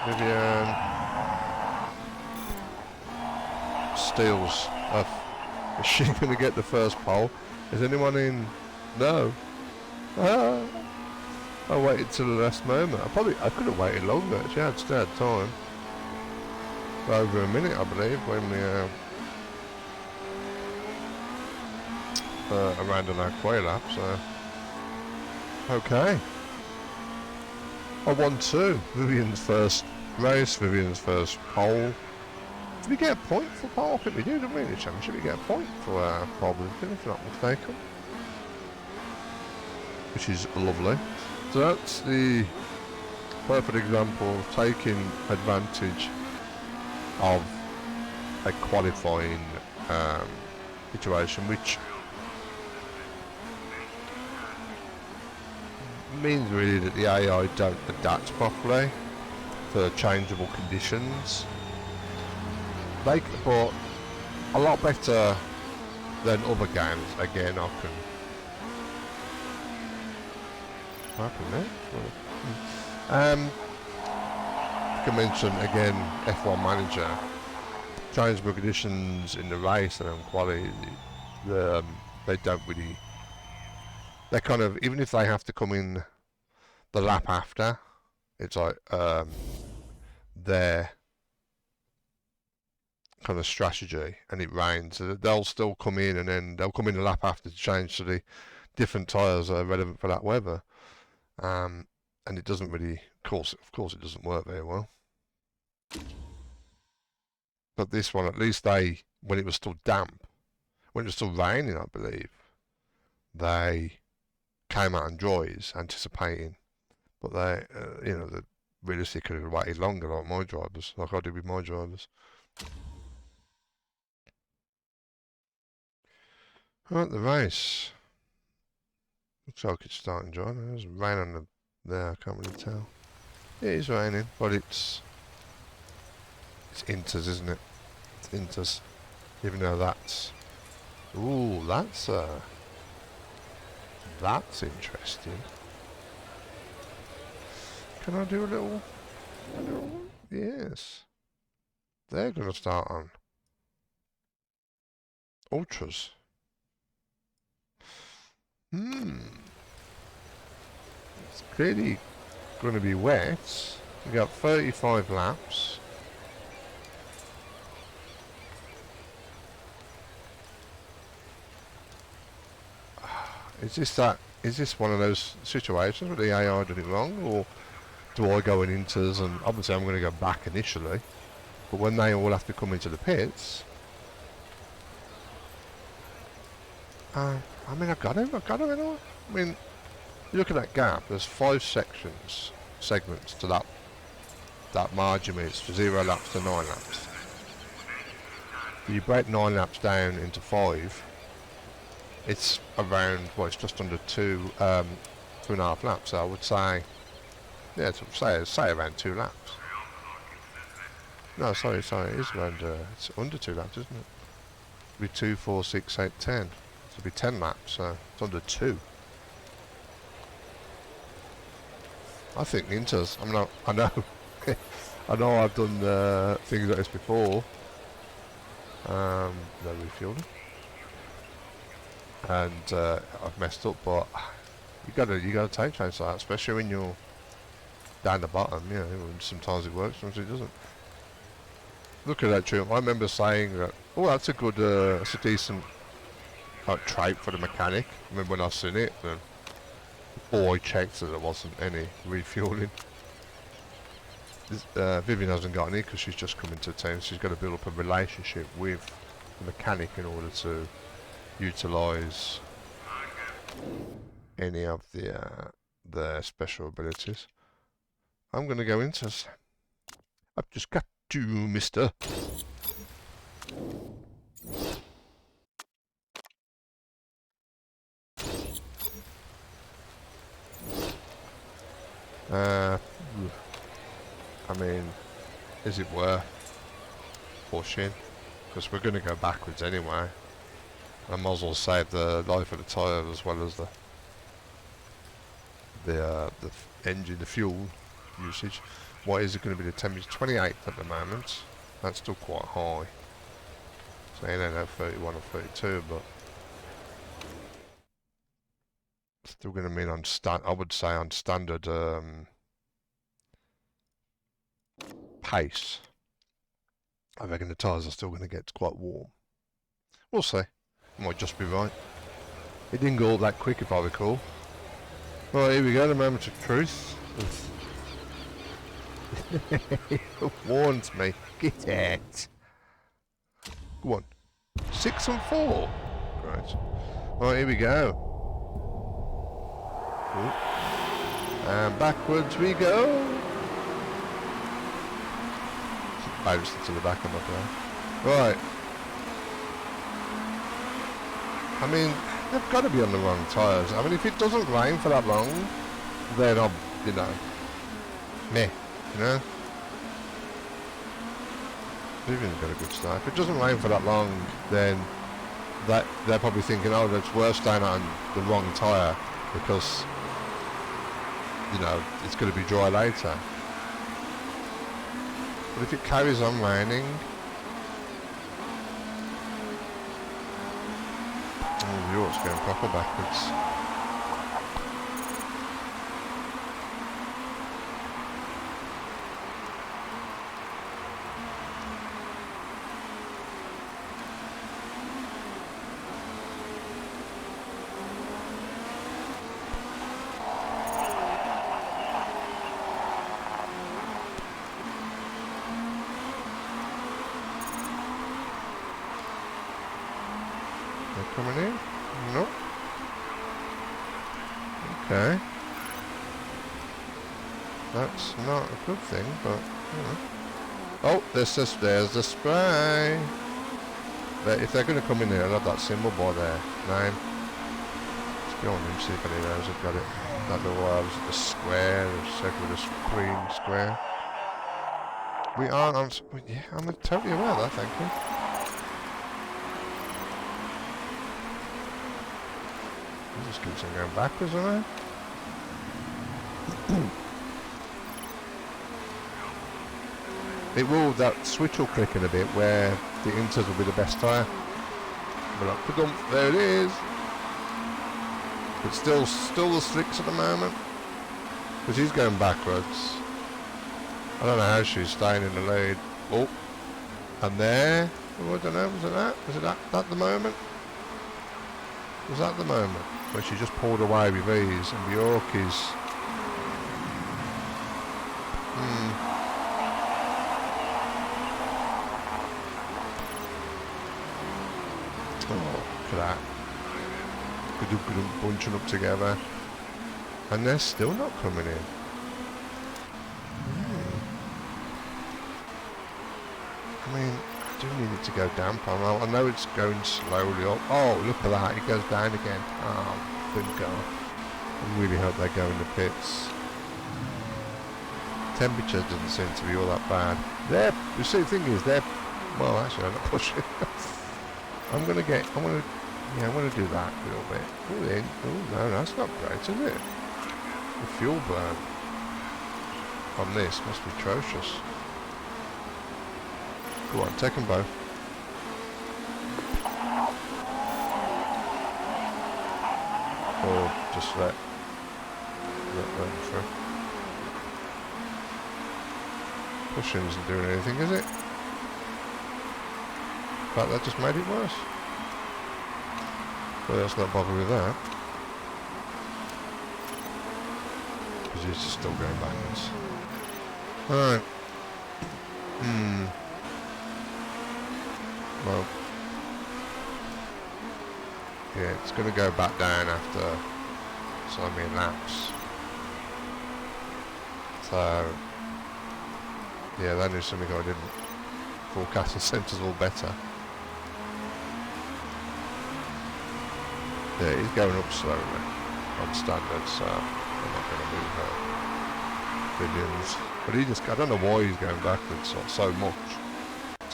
Speaker 1: Vivian steals off. Is she going to get the first pole? Is anyone in? No. Ah. I waited till the last moment. I could have waited longer. Actually, I'd still had time. For over a minute, I believe, when we around an aqua lap. So okay. I won two. Vivian's first race. Vivian's first pole. Did we get a point for pole? I think we did, didn't we? In the championship, we get a point for pole, if I'm not mistaken. Which is lovely. So that's the perfect example of taking advantage of a qualifying situation, which means really that the AI don't adapt properly to changeable conditions. But a lot better than other games. Again, I can. What happened there? I can mention again F1 Manager. Changeable conditions in the race and quality. They don't really. They kind of, even if they have to come in the lap after, it's like their kind of strategy, and it rains, so they'll still come in, and then they'll come in the lap after to change to the different tyres that are relevant for that weather. And it doesn't really, of course it doesn't work very well. But this one, at least when it was still damp, when it was still raining, I believe, they came out on dries, anticipating. But they, they realistically could have waited longer, like my drivers, like I did with my drivers. Right, the race. Looks like it's starting dry. There's rain on there, I can't really tell. It is raining, but it's inters, isn't it? It's inters. Even though that's... Ooh, that's interesting. Can I do a little... Yes. They're going to start on ultras. It's clearly going to be wet. We got 35 laps. Is this one of those situations where the AI did it wrong, or do I go in inters? And obviously I'm going to go back initially, but when they all have to come into the pits, I mean, I got him, you know. I mean, you look at that gap. There's 5 segments to that margin. Is for 0 laps to 9 laps. If you break 9 laps down into 5, it's around, well, it's just under 2.5 laps. So I would say, yeah, say around 2 laps. No, sorry, it is around. It's under 2 laps, isn't it? It'll be 2, 4, 6, 8, 10. It'll be 10 laps, so it's under 2. I think inters. I know. I know I've done things like this before. No refueling, and I've messed up. But you gotta take chances like that, especially when you're down the bottom. You know, sometimes it works, sometimes it doesn't. Look at that trim. I remember saying that. Oh, that's a good, that's a decent trait for the mechanic. I remember when I seen it, and before I checked that there wasn't any refueling. Vivian hasn't got any because she's just come into town. She's got to build up a relationship with the mechanic in order to utilise any of the special abilities. I'm going to go into. I've just got to, mister. I mean, is it worth pushing? Because we're going to go backwards anyway. I might as well save the life of the tyre as well as the engine, the fuel. usage. What is it going to be the temperature? 28 at the moment. That's still quite high. So I don't know 31 or 32, but still going to mean on I would say on standard pace, I reckon the tyres are still going to get quite warm. We'll see. Might just be right. It didn't go up that quick if I recall. Right, here we go, the moment of truth. It warns me. Get it. Go on. 6 and 4. Right. Right, here we go. Ooh. And backwards we go. I just to the back of my car. Right. I mean, they've got to be on the wrong tyres. I mean, if it doesn't rain for that long, then I'm, you know, meh, you know? Vivian's got a good start. If it doesn't rain for that long, then they're probably thinking, oh, it's worth staying on the wrong tyre because, you know, it's going to be dry later. But if it carries on raining, oh, the Warts going proper backwards. Coming in? No. Okay. That's not a good thing, but you know. Oh, there's the spray. But if they're going to come in here, I'll have that symbol by their name. Let's go on and see if any of those have got it. That little was the square, the circle, the green square. We aren't on. Yeah, I'm totally aware of that. Thank you. Just keeps on going backwards, doesn't it? It will, that switch will click in a bit where the inters will be the best tyre. But up the dump, there it is. It's still the slicks at the moment. Because he's going backwards. I don't know how she's staying in the lead. Oh, and there. Oh, I don't know, was it that? Was it that at the moment? Was that the moment? Where she just pulled away with ease and Bjork is... Oh, look at that. Bunching up together. And they're still not coming in. I mean, I do need it to go damp on. I know it's going slowly up. Oh, look at that. It goes down again. Oh, good God. I really hope they go in the pits. Temperature doesn't seem to be all that bad. You see, the thing is, well, actually, I'm not pushing. I'm gonna do that a little bit. Oh, no, that's not great, is it? The fuel burn on this must be atrocious. Go on, take them both. Or just let them through. Pushing isn't doing anything, is it? But that just made it worse. Well, let's not bother with that. Because it's just still going backwards. Alright. Well, yeah, it's going to go back down after so many laps. So, yeah, that is something I didn't forecast. The centre's all better. Yeah, he's going up slowly on standard, so I'm not going to move billions. But I don't know why he's going backwards so much.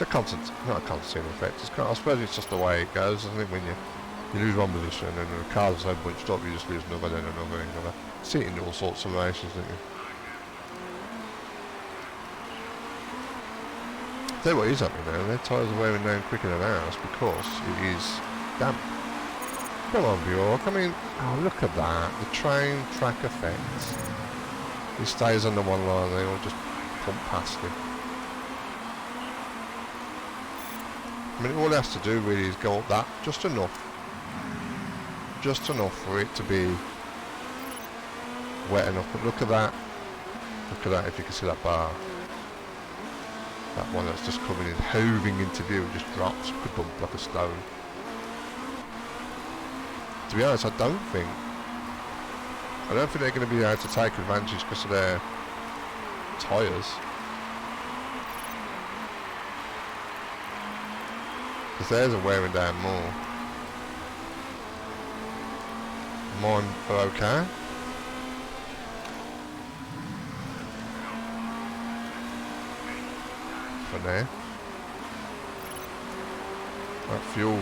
Speaker 1: It's not a constant effect. I suppose it's just the way it goes, isn't it? When you lose one position and then the cars are so bunched up, you just lose another, then another, then another. See it in all sorts of races, don't you? Tell you what is happening now, their tyres are wearing down quicker than ours because it is damp. Come on, Bjork, I mean, oh look at that, the train track effect. He stays on the one line, they all just pump past him. I mean, all he has to do really is go up that, just enough for it to be wet enough. But look at that, if you can see that bar. That one that's just coming in, hoving into view, and just drops, could bump like a stone. To be honest, I don't think they're going to be able to take advantage because of their tyres. Because theirs are wearing down more. Mine are okay. For now. That fuel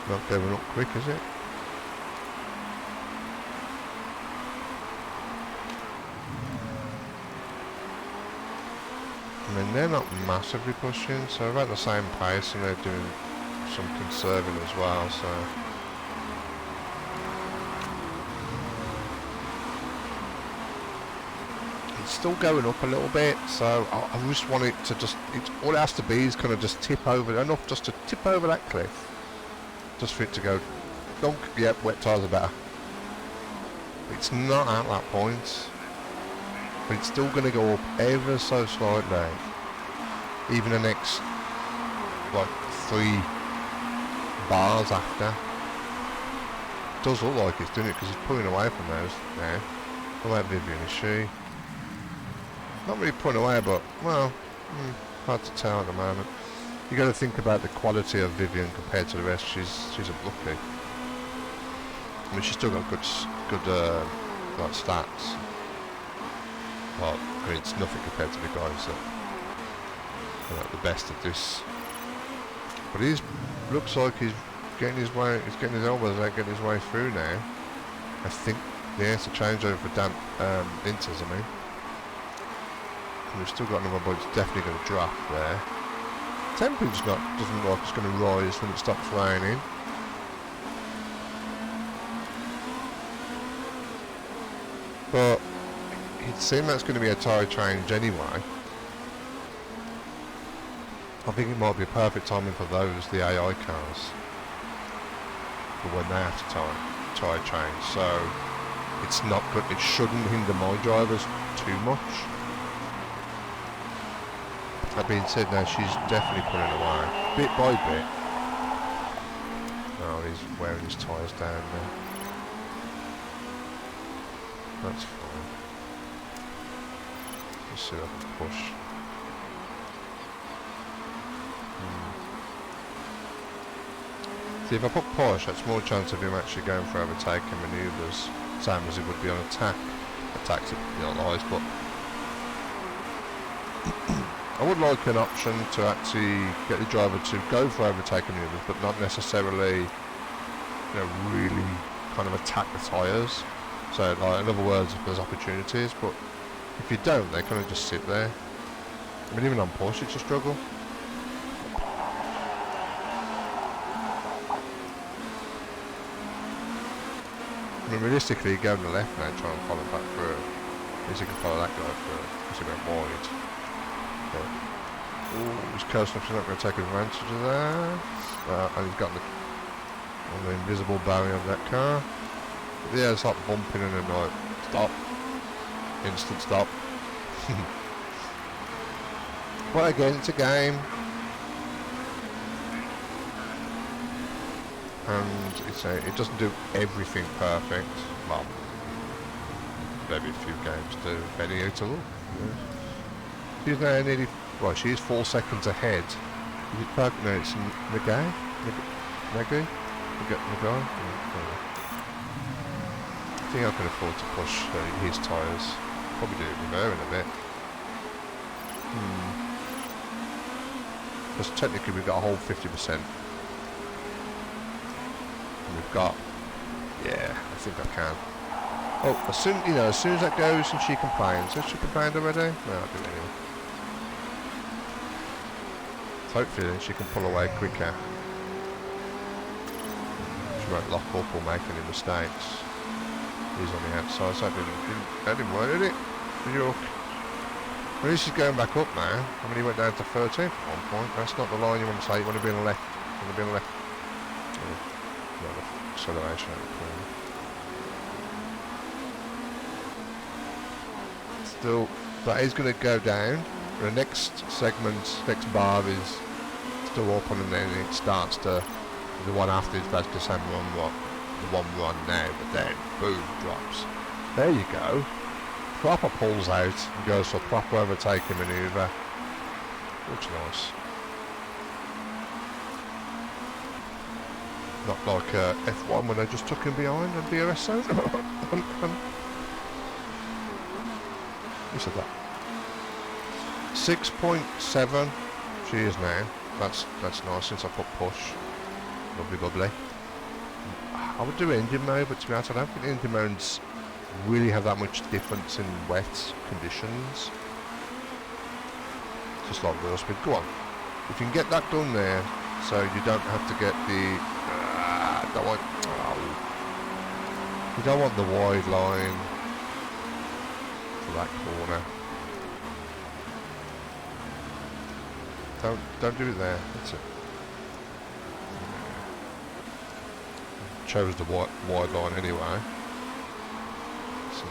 Speaker 1: not going up quick, is it? I mean, they're not massively pushing, so about the same pace, and they're doing some conserving as well, so... It's still going up a little bit, so I just want it to just... all it has to be is kind of just tip over, enough just to tip over that cliff. Just for it to go, donk, yep, wet tyres are better. It's not at that point. But it's still going to go up ever so slightly. Even the next, like, 3 bars after. It does look like it's doing it because it's pulling away from those now. Away Vivian, is she? Not really pulling away, but, well, hard to tell at the moment. You got to think about the quality of Vivian compared to the rest. She's a rookie. I mean, she's still got good like stats. Well, I mean, it's nothing compared to the guys that are at the best at this. But he looks like he's getting his elbows out, getting his way through now. I think the answer change over for damp inters, I mean. And we've still got another, but it's definitely going to drop there. Temperature's doesn't look like it's going to rise when it stops raining. But it seems that's going to be a tyre change anyway. I think it might be a perfect timing for those, the AI cars, for when they have to tyre change. So it's not good. It shouldn't hinder my drivers too much. That being said, now she's definitely pulling away, bit by bit. Oh, he's wearing his tyres down there. That's fine. Let's see if I can push. See, if I put push, that's more chance of him actually going for overtaking manoeuvres, same as it would be on attack. Attack's not nice, but I would like an option to actually get the driver to go for overtaking manoeuvres, but not necessarily, really kind of attack the tyres. So, like, in other words, if there's opportunities, but if you don't, they kind of just sit there. I mean, even on push, it's a struggle. I mean, realistically, go on the left now, try and follow back through. At least you can follow that guy through, because he went wide. But, ooh, he's close enough, he's not going to take advantage of that. And he's got the invisible barrier of that car. But yeah, it's like bumping and then like, stop. Instant stop. But again, it's a game. And it doesn't do everything perfect. Well, maybe a few games do, depending how to look. Yeah. She's now nearly, well, she's 4 seconds ahead. Is it perfect? No, it's Nagai? Nagai? Nagai? I think I can afford to push his tyres. Probably do it with her in a bit. Because technically we've got a whole 50%. And we've got, yeah, I think I can. Oh, as soon as that goes and she complains. Has she complained already? No, I'll do it anyway. Hopefully then she can pull away quicker. She won't lock up or make any mistakes. He's on the outside, so that didn't work, did it? York. At least he's going back up now. I mean, he went down to 13th at one point. That's not the line you want to say. You want to be on the left. You want to be on the left. Not the acceleration at the corner. Still, that is going to go down. The next segment, next bar is still open, and then it starts to, the one after is basically the same one run now, but then boom, drops. There you go. Proper pulls out and goes for a proper overtaking manoeuvre. Looks nice. Not like F1 when they just took him behind and DRS zone. Who said that? 6.7 she is now. That's nice since I put push. Lovely bubbly. I would do engine mode, but to be honest I don't think engine modes really have that much difference in wet conditions. Just like real speed. Go on. If you can get that done there, so you don't have to get the you don't want the wide line for that corner. Don't do it there. That's it. Chose the wide line anyway. So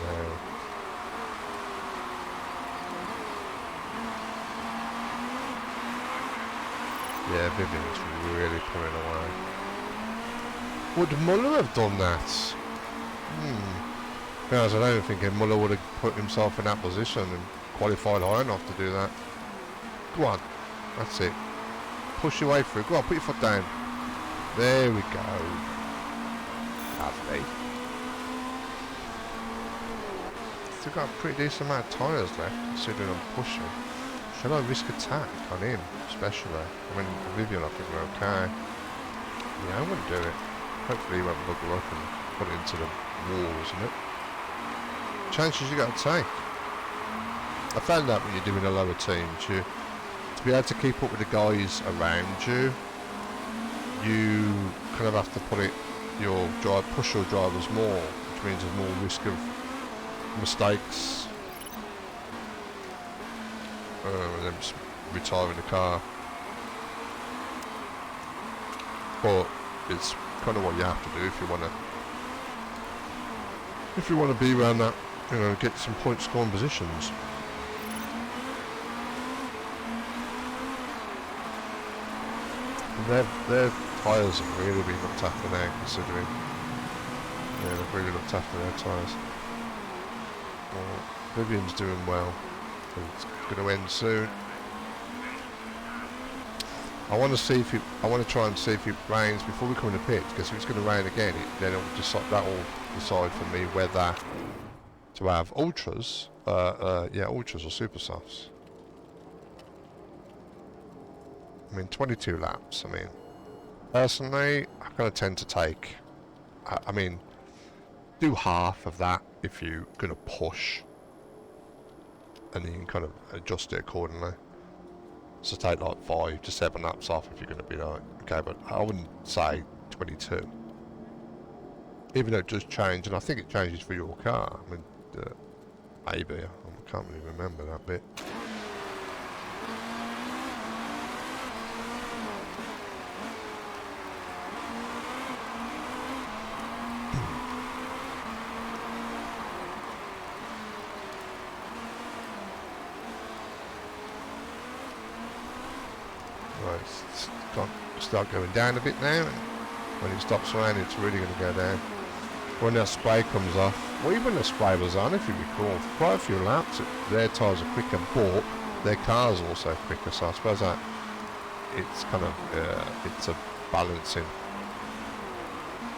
Speaker 1: yeah, Vivian's really pulling away. Would Muller have done that? Because I don't think Muller would have put himself in that position and qualified high enough to do that. Go on, that's it. Push your way through. Go on, put your foot down. There we go. Lovely. Still got a pretty decent amount of tyres left, considering I'm pushing. Should I risk attack on him, especially? I mean, Vivian, I think we're okay. Yeah, I wouldn't do it. Hopefully he won't bugger up and put it into the wall, isn't it? Chances you got to take. I found out when you're doing a lower teams, to be able to keep up with the guys around you, you kind of have to put it, push your drivers more, which means there's more risk of mistakes, and then just retiring the car. But it's kind of what you have to do if you want to be around that, get some point scoring positions. And their tyres have really been looked after now, considering they've really looked after their tyres. Well, Vivian's doing well. It's going to end soon. I want to try and see if it rains before we come in the pits, because if it's going to rain again, then it'll that'll decide for me whether to have ultras, ultras or super softs. I mean, 22 laps. I mean, personally, I'm going to tend to take. I mean, do half of that if you're going to push, and then you can kind of adjust it accordingly. So take like 5 to 7 laps off if you're going to be like, okay, but I wouldn't say 22. Even though it does change, and I think it changes for your car. I mean, maybe, I can't really remember that bit. Right, it's start going down a bit now, and when it stops raining it's really going to go down. When that spray comes off, well, even the spray was on, if you recall, for quite a few laps, their tyres are quicker, but their car's also quicker, so I suppose that it's kind of, it's a balancing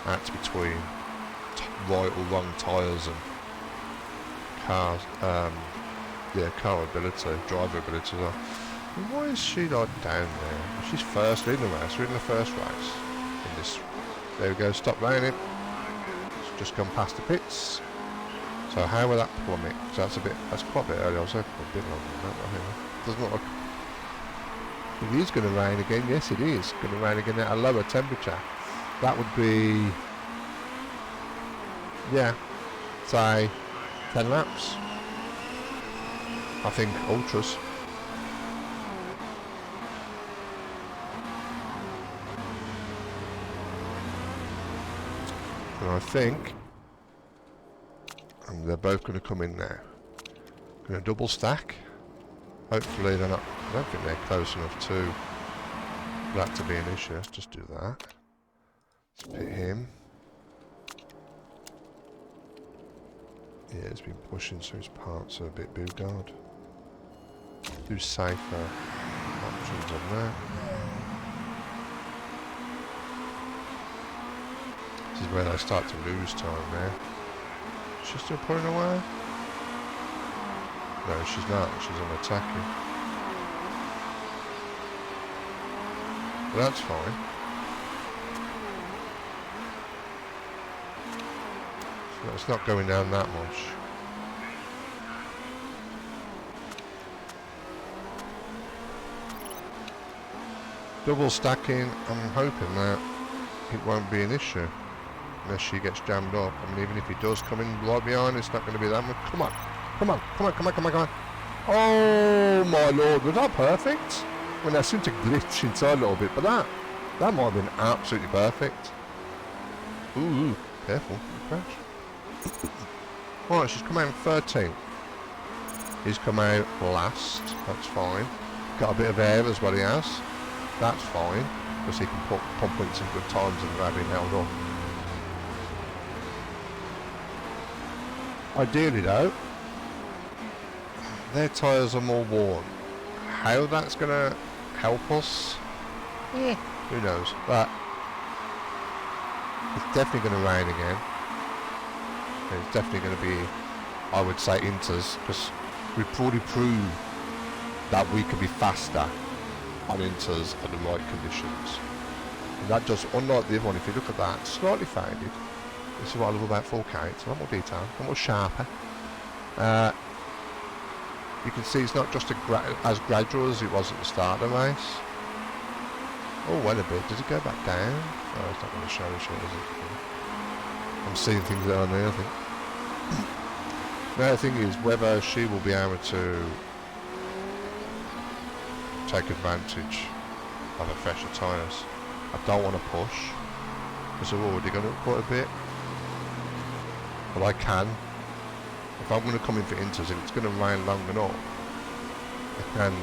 Speaker 1: act between right or wrong tyres and cars, car ability, driver ability. Why is she not down there? She's first in the race. We're in the first race. In this, there we go. Stop raining. It's just gone past the pits. So how will that plummet? So that's quite a bit early. I was hoping a bit longer than that. Doesn't look like. It is going to rain again. Yes, it is going to rain again at a lower temperature. That would be, yeah, say 10 laps. I think ultras. And I think they're both going to come in now. Going to double stack. Hopefully they're not. I don't think they're close enough to that to be an issue. Let's just do that. Let's pit him. Yeah, he's been pushing, so his parts are a bit boogard. Do safer options on that. This is where they start to lose time now. She's still pulling away? No, she's not. She's on attacking. But that's fine. So it's not going down that much. Double stacking, I'm hoping that it won't be an issue. Unless she gets jammed up. I mean, even if he does come in right behind, it's not going to be that much. Come on. Come on. Come on. Come on. Come on. Come on. Oh, my lord. Was that perfect? I mean, I seemed to glitch inside a little bit, but that might have been absolutely perfect. Ooh, careful. Crash. Right, she's come out 13th. He's come out last. That's fine. Got a bit of air as well, he has. That's fine. Because he can pump in some good times and grab him held up. Ideally though, their tyres are more worn. How that's going to help us, who knows. But it's definitely going to rain again. And it's definitely going to be, I would say, inters, because we've already proved that we can be faster on inters at the right conditions. And that just, unlike the other one, if you look at that, slightly faded. This is what I love about 4K, it's a lot more detail, a lot more sharper. You can see it's not just as gradual as it was at the start of the race. Oh, wait a bit, does it go back down? Oh, it's not going to show us yet, is it? I'm seeing things that are there, I think. Now the thing is whether she will be able to take advantage of her fresher tyres. I don't want to push, because I've already gone up quite a bit. But I can. If I'm going to come in for inters, if it's going to rain long enough, I can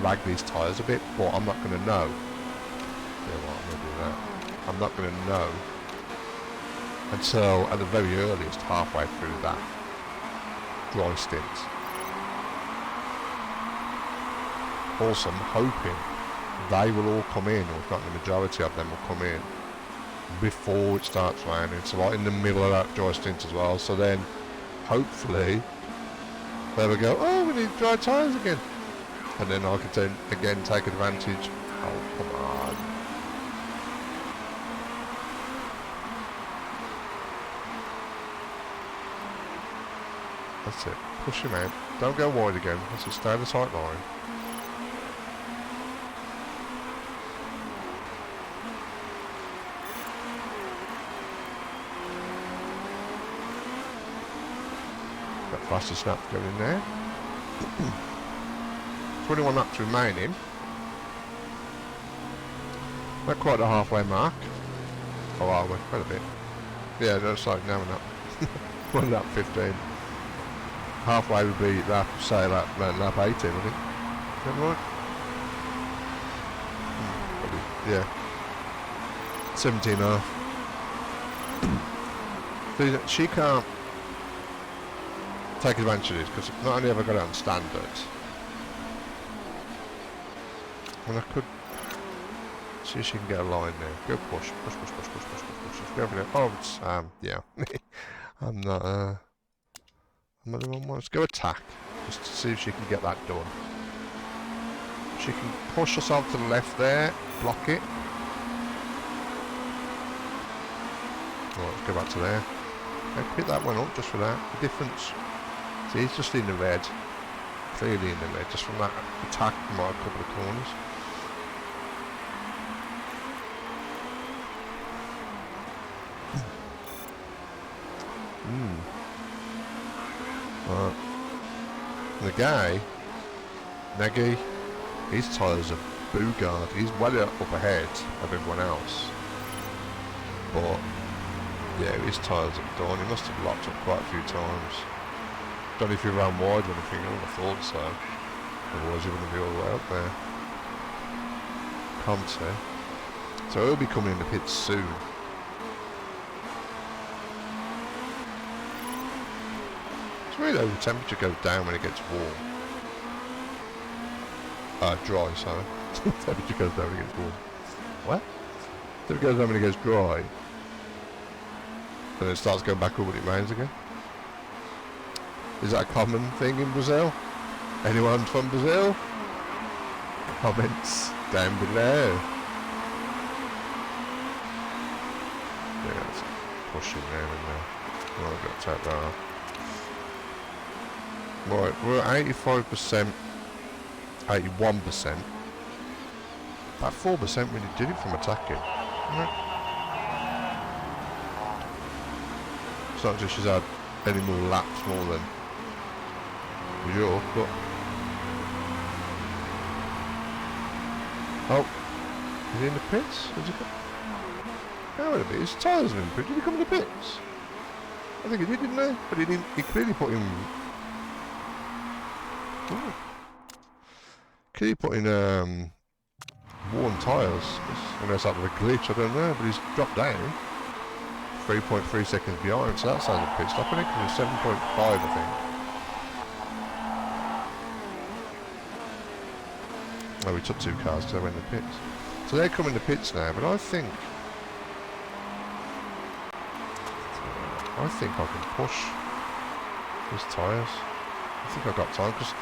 Speaker 1: rag these tyres a bit, but I'm not going to know. Yeah, well, I'm going to do that. I'm not going to know until, at the very earliest, halfway through that dry stint. Also, I'm hoping they will all come in, or if not the majority of them will come in before it starts raining, so right in the middle of that dry stint as well. So then, hopefully, they will go, oh, we need dry tyres again. And then I can then again take advantage. Oh, come on. That's it. Push him out. Don't go wide again. Let's just stay in the tight line. That faster snap going in there. 21 laps remaining. Not quite the halfway mark. Oh, are we? Quite a bit. Yeah, no, sorry, now we're not. 1 lap 15. Halfway would be lap, say, lap 18, I think. Is that right? Yeah. 17.5. So she can't take advantage of this, because not only have I got it on standard, and I could see if she can get a line there. Go push, push, push, push, push, push, push, push. Go over there. Oh, it's, yeah. I'm not the wrong one. Let's go attack, just to see if she can get that done. She can push herself to the left there, block it. Right, let's go back to there. Okay, pick that one up just for that. The difference. See, he's just in the red. Clearly in the red, just from that attack from a couple of corners. Right. The guy, Nagy, his tyres are boogard. He's well up ahead of everyone else. But yeah, his tyres are done. He must have locked up quite a few times. Don't know if he ran wide or anything. I would have thought so. Otherwise, he wouldn't be all the way up there. Conte. So he'll be coming in the pits soon. It's weird though, the temperature goes down when it gets warm. Dry, sorry. Temperature goes down when it gets warm. What? Temperature goes down when it gets dry. And it starts going back up when it rains again. Is that a common thing in Brazil? Anyone from Brazil? Comments down below. Yeah, it's pushing there and there. Oh, I've got to take that off. Right, we're at 85%, 81%. That 4% really did it from attacking. Right. It's not just she's had any more laps more than usual, but oh, is he in the pits? Did he come? How would it be? His tyres are in the pits. Did he come in the pits? I think he did, didn't he? But he didn't. He clearly put in. Ooh. Clearly put in worn tyres. Unless that was a glitch, I don't know. But he's dropped down 3.3 seconds behind, so that sounds a pit stop. I think it was 7.5, I think. Oh, we took 2 cars because they went in the pits. So they're coming to pits now, but I think I can push his tyres. I think I've got time, because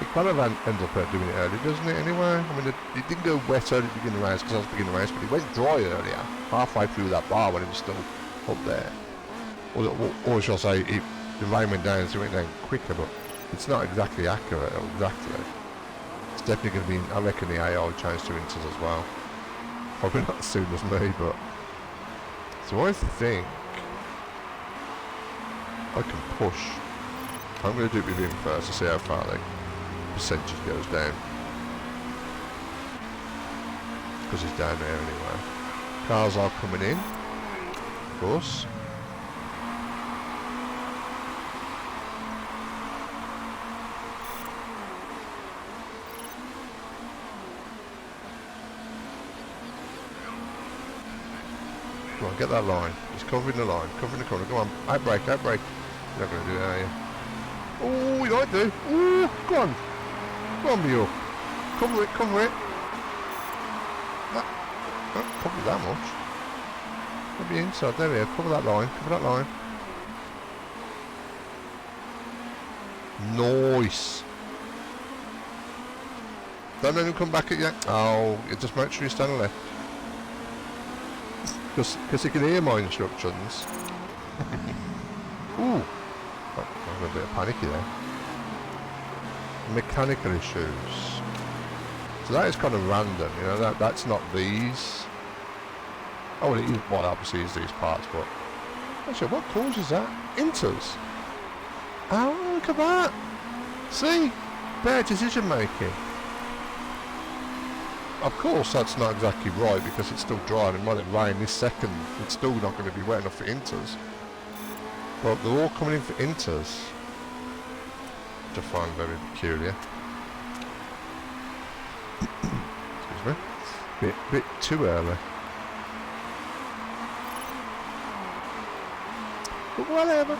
Speaker 1: it kind of ends up doing it early, doesn't it, anyway? I mean, it didn't go wet early at the beginning of the race, because I was beginning the race, but it went dry earlier, halfway through that bar when it was still up there. Or shall I say, the rain went down, so it went down quicker, but it's not exactly accurate, exactly. It's definitely going to be, I reckon the AI will change to inters as well. Probably not as soon as me, but... So I think I can push. I'm going to do it with him first to see how far the percentage goes down. Because he's down there anyway. Cars are coming in, of course. Come on, get that line. He's covering the line, covering the corner. Come on, out brake, out brake. You're not going to do it, are you? Oh, you might do. Ooh, go on. Go on, Mule. Cover it, cover it. Don't cover it that much. Maybe inside. There we go. Cover that line. Cover that line. Nice. Don't let him come back at you. Oh, just make sure you stand on there. Because he can hear my instructions. Ooh. Oh, I'm a bit of panicky there. Mechanical issues. So that is kind of random, you know, that's not these. Oh, well, well, obviously is these parts, but... Actually, what causes that? Inters. Oh, look at that. See? Bad decision making. Of course, that's not exactly right, because it's still dry, and it might rain this second. It's still not going to be wet enough for inters. But they're all coming in for inters, which I find very peculiar. Excuse me. Bit too early. But whatever.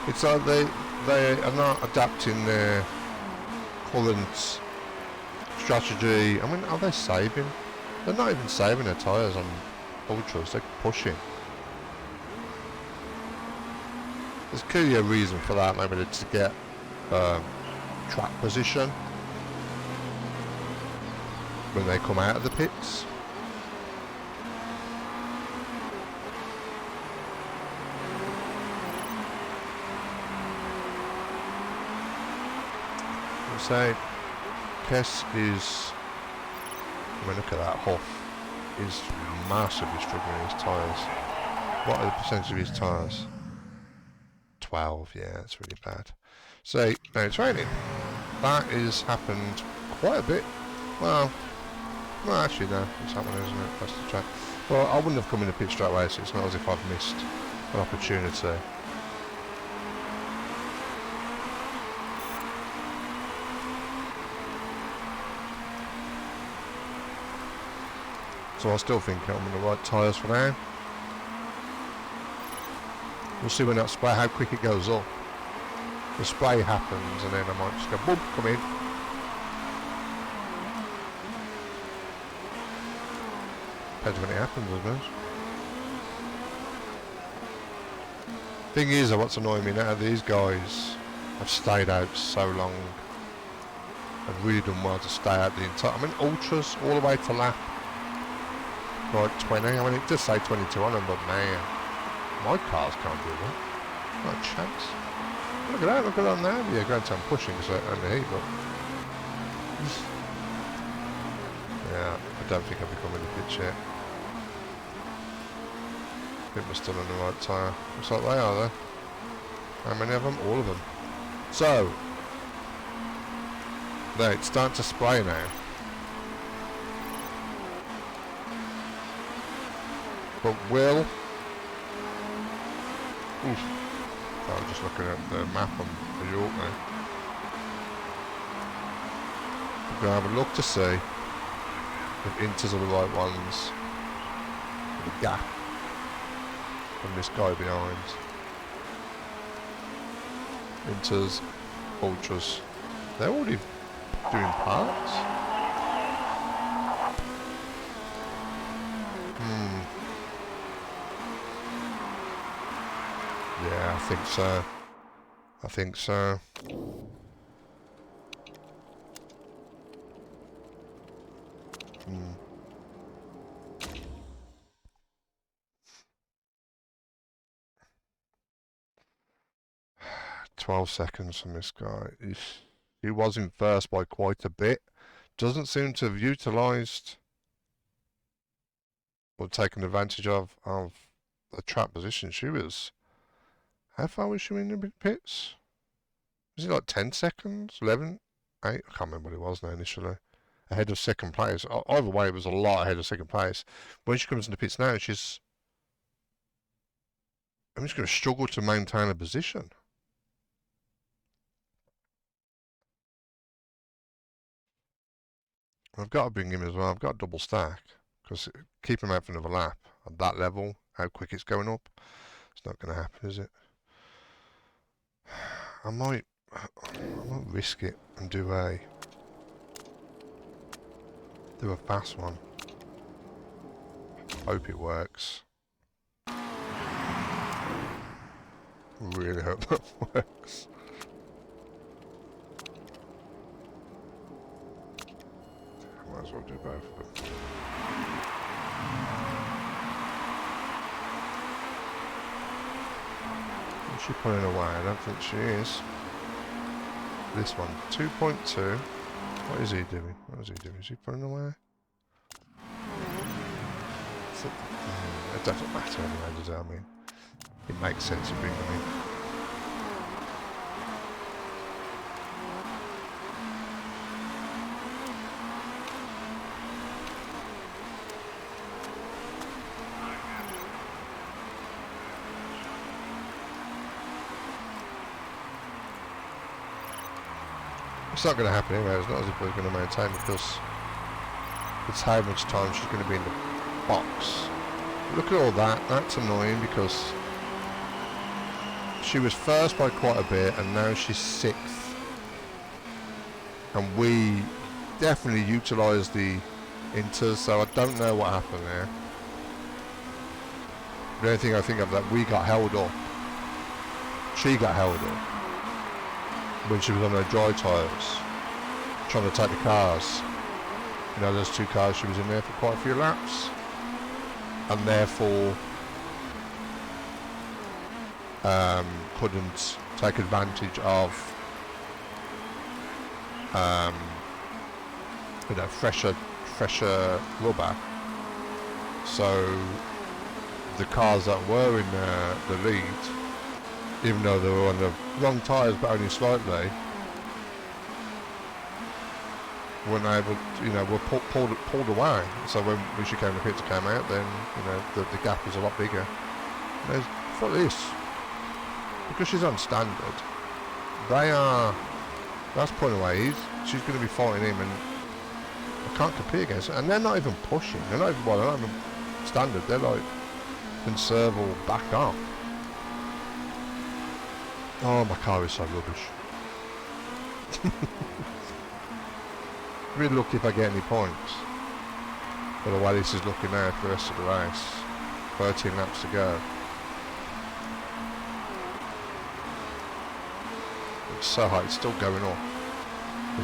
Speaker 1: It's like they are not adapting their current strategy. I mean, are they saving? They're not even saving their tyres on ultras, they're pushing. There's clearly a reason for that, maybe it's to get track position when they come out of the pits. So Kess is, I mean, look at that, Huff is massively struggling with his tyres. What are the percentage of his tyres? 12, yeah, that's really bad. See, now it's raining. That has happened quite a bit. Well, actually no, it's happening, isn't it? That's the track. Well, I wouldn't have come in the pit straight away, so it's not as if I've missed an opportunity. So I still think I'm on the right tyres for now. We'll see when that spray, how quick it goes up. The spray happens and then I might just go, boom, come in. Depends when it happens, I suppose. Thing is, what's annoying me now, these guys have stayed out so long. They've really done well to stay out the entire... I mean, ultras all the way to lap. Like 20, I mean, it does say 22 on them, but man, my cars can't do that. Not a chance. Look at that now. Yeah, granted I'm pushing because I'm under heat, but... Yeah, I don't think I'll be coming to pitch yet. I think we're still on the right tyre. Looks like they are, though. How many of them? All of them. So, there, it's starting to spray now. But will... Oof. I'm just looking at the map on the York now. I'm going to have a look to see if inters are the right ones. The gap from this guy behind. Inters, ultras. They're already doing parts. Yeah, I think so. I think so. 12 seconds from this guy. He was in first by quite a bit. Doesn't seem to have utilised or taken advantage of the trap position. She was... How far was she in the pits? Was it like 10 seconds? 11? 8? I can't remember what it was now initially. Ahead of second place. Either way, it was a lot ahead of second place. When she comes in the pits now, she's... I'm just going to struggle to maintain a position. I've got to bring him as well. I've got a double stack. Because keep him out for another lap at that level, how quick it's going up, it's not going to happen, is it? I might risk it and do a fast one. Hope it works. Really hope that works. Might as well do both of them. Is she pulling away? I don't think she is. This one, 2.2. What is he doing? What is he doing? Is he pulling away? It doesn't matter anyway, does it? I mean, it makes sense to bring them in. It's not going to happen anyway. It's not as if we're going to maintain because it's how much time she's going to be in the box. Look at all that. That's annoying because she was first by quite a bit and now she's 6th. And we definitely utilised the inters, so I don't know what happened there. The only thing I think of that we got held up. She got held up when she was on her dry tyres, trying to take the cars. You know, those 2 cars, she was in there for quite a few laps. And therefore, couldn't take advantage of, you know, fresher rubber. So, the cars that were in the lead even though they were on the wrong tyres but only slightly, weren't able to, you know, were pulled away. So when she came, the pits came out, then, you know, the gap was a lot bigger. There's, for this, because she's on standard, that's pulling away. She's going to be fighting him, and I can't compete against it. And they're not even pushing. They're not even standard. They're like conserve or back off. Oh, my car is so rubbish. Really lucky if I get any points. But the way this is looking now for the rest of the race, 13 laps to go. It's so hot, it's still going on.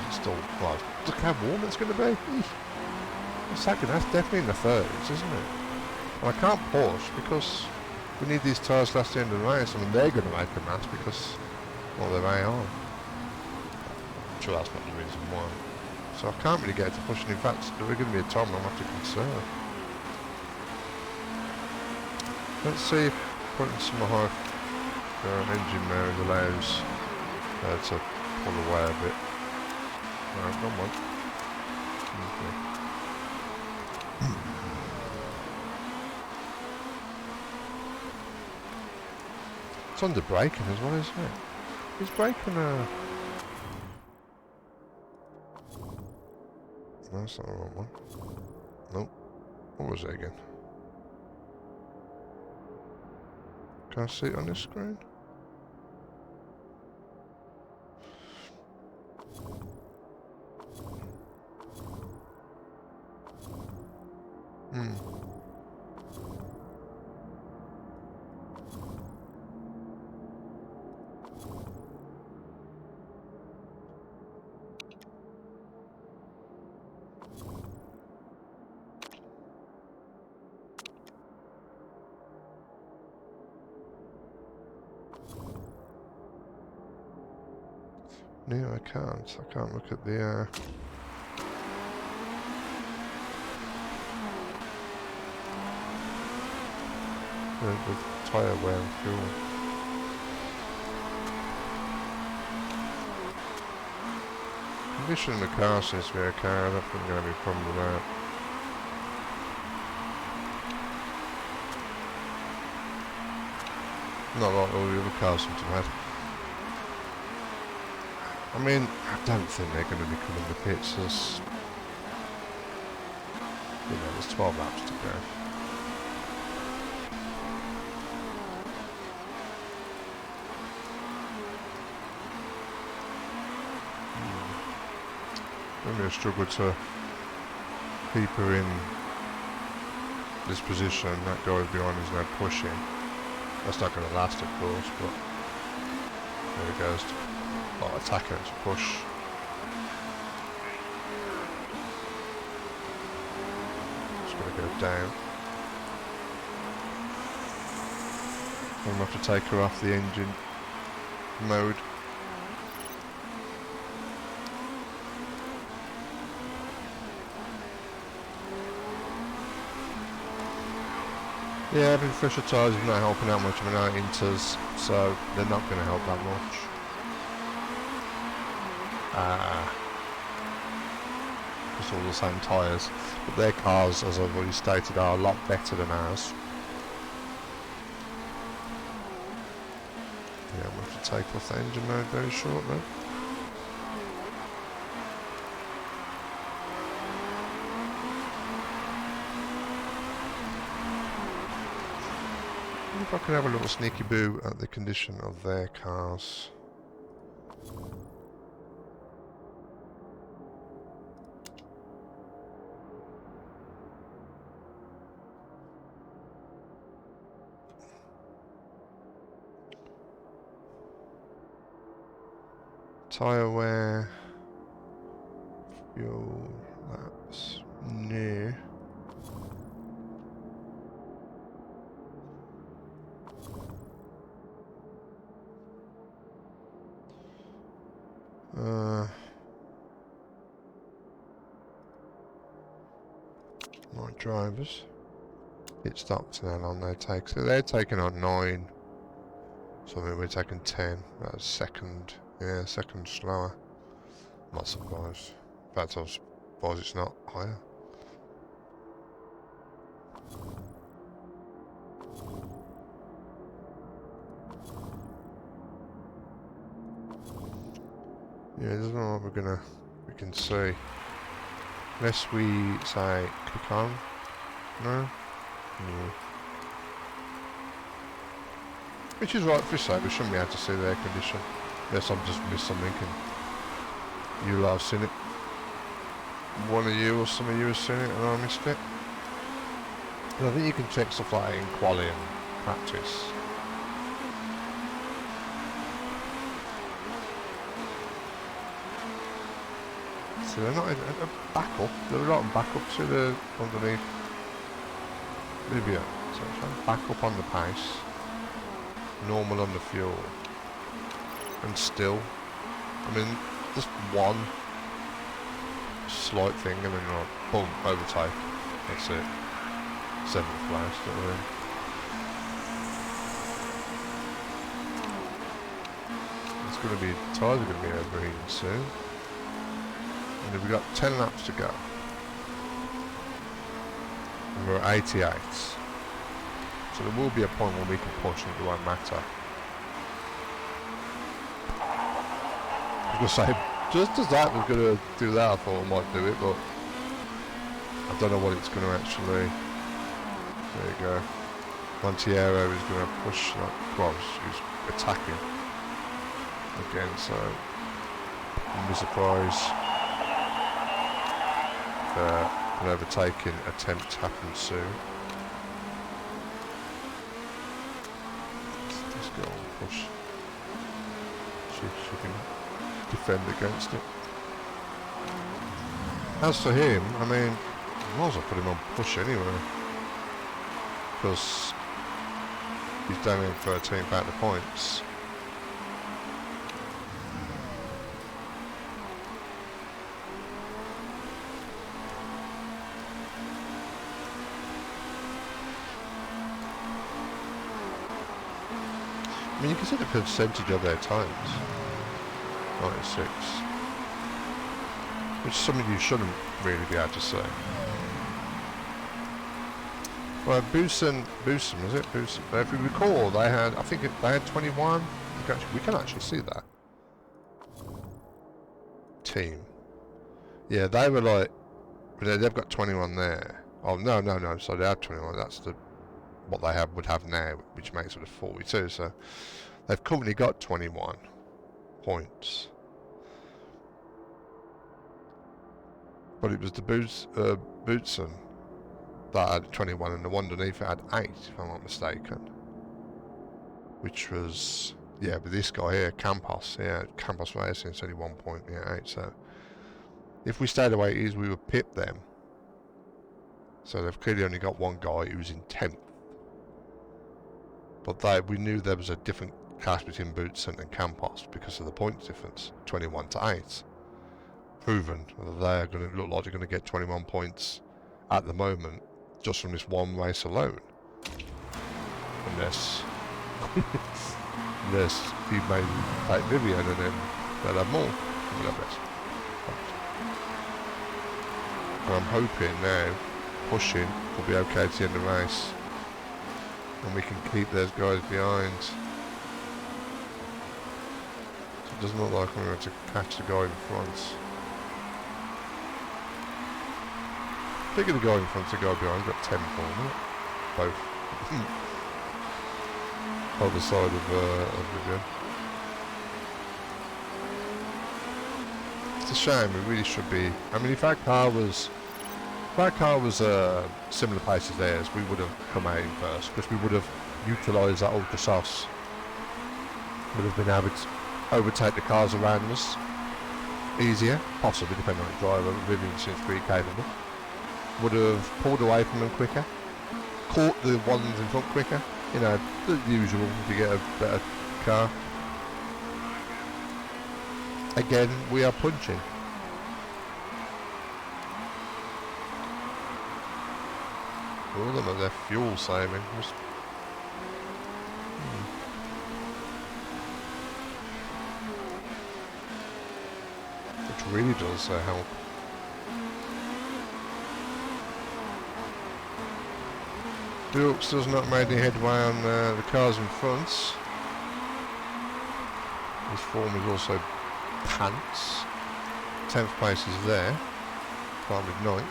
Speaker 1: It's still, well, look how warm it's going to be. Second, that's definitely in the 30s, isn't it? And I can't push because we need these tyres last the end of the race. I mean, they're going to make a mess because, well, they're AR. I'm sure that's not the reason why. So I can't really get to pushing. In fact, there are going to be a time I'm going to have to conserve. Let's see if putting some high engine mode allows to pull away a bit. No, come on. Okay. It's under braking as well, isn't it? Is braking a... No, that's not the wrong one. Nope. What was it again? Can I see it on this screen? No, I can't. I can't look at the tyre wear and fuel. Condition of the car seems to be okay. I don't think there's going to be a problem with that. Not like all the other cars seem to have had. I mean, I don't think they're going to be coming to pits as, you know, there's 12 laps to go. Maybe I struggle to keep her in this position. That guy behind is now pushing. That's not going to last, of course, but there he goes. Not attacking, it's push. Just going to go down. I'm going to have to take her off the engine mode. Yeah, having fresher tyres is not helping out much. I mean, our inters, so they're not going to help that much. It's all the same tyres, but their cars, as I've already stated, are a lot better than ours. Yeah, I'm going to have to take off the engine mode very shortly. If I can have a little sneaky boo at the condition of their cars. Tyre wear, fuel, that's new. My drivers. It stops now on their take. So they're taking on 9. So I mean, we're taking 10. That's second. Yeah, second slower. I'm not surprised. In fact, I was surprised it's not higher. Yeah, it doesn't know what we can see. Unless we say click on. No? No. Which is right for say, we shouldn't be able to see the air condition. Unless I've just missed something and you lot have seen it. One of you or some of you have seen it and I missed it. And I think you can check stuff like that in quali and practice. So they're not in a backup, they're not in backup to the underneath Libya. So try back up on the pace, normal on the fuel, and still, I mean, just one slight thing and then like, boom, overtake. That's it. 7th place, don't we? It's going to be, tyres are going to be overheating soon. And we've got 10 laps to go. And we're at 88. So there will be a point when we can push and it won't matter. I was going to say, just as that was going to do that, I thought I might do it, but I don't know what it's going to actually. There you go. Montiero is going to push that. Well, he's attacking again, so I'm be surprised if an overtaking attempt happens soon. Let's go and push. See if she can defend against it. As for him, I mean, I might as well put him on push anyway. Because he's down in 13th out of points. I mean, you can see the percentage of their times. 96. Which some of you shouldn't really be able to say. Well, Boosen, was it? Boosen. If we recall, they had, I think they had 21. We can actually see that. Team. Yeah, they were like, they've got 21 there. Oh, no, so they have 21. That's what they would have now, which makes it a 42. So they've currently got 21 points. But it was the Bootson that had 21 and the one underneath it had 8, if I'm not mistaken. Which was, yeah, but this guy here, Campos, yeah, Campos Racing, it's only 1 point, yeah, 8. So if we stay the way it is, we would pip them. So they've clearly only got one guy who's in 10th. But we knew there was a different clash between Bootson and Campos because of the points difference, 21 to 8. Proven that they are going to look like they're going to get 21 points at the moment just from this one race alone. Unless he may take Vivian and then they'll have more. And I'm hoping now pushing will be okay to end the race and we can keep those guys behind. So it doesn't look like I'm going to catch the guy in front. Figure the guy in front of the guy behind, got 10 for him, both. Other side of Vivian. It's a shame, we really should be. I mean, if our car was similar pace as theirs, we would have come out in first, because we would have utilised that ultra sauce. Would have been able to overtake the cars around us easier, possibly, depending on the driver. Vivian seems pretty capable. Would have pulled away from them quicker, caught the ones in front quicker, you know, the usual if you get a better car. Again, we are punching. All of them are their fuel saving. really does help. Warts does not make any headway on the cars in front. His form is also pants. 10th place is there. Time with 9th.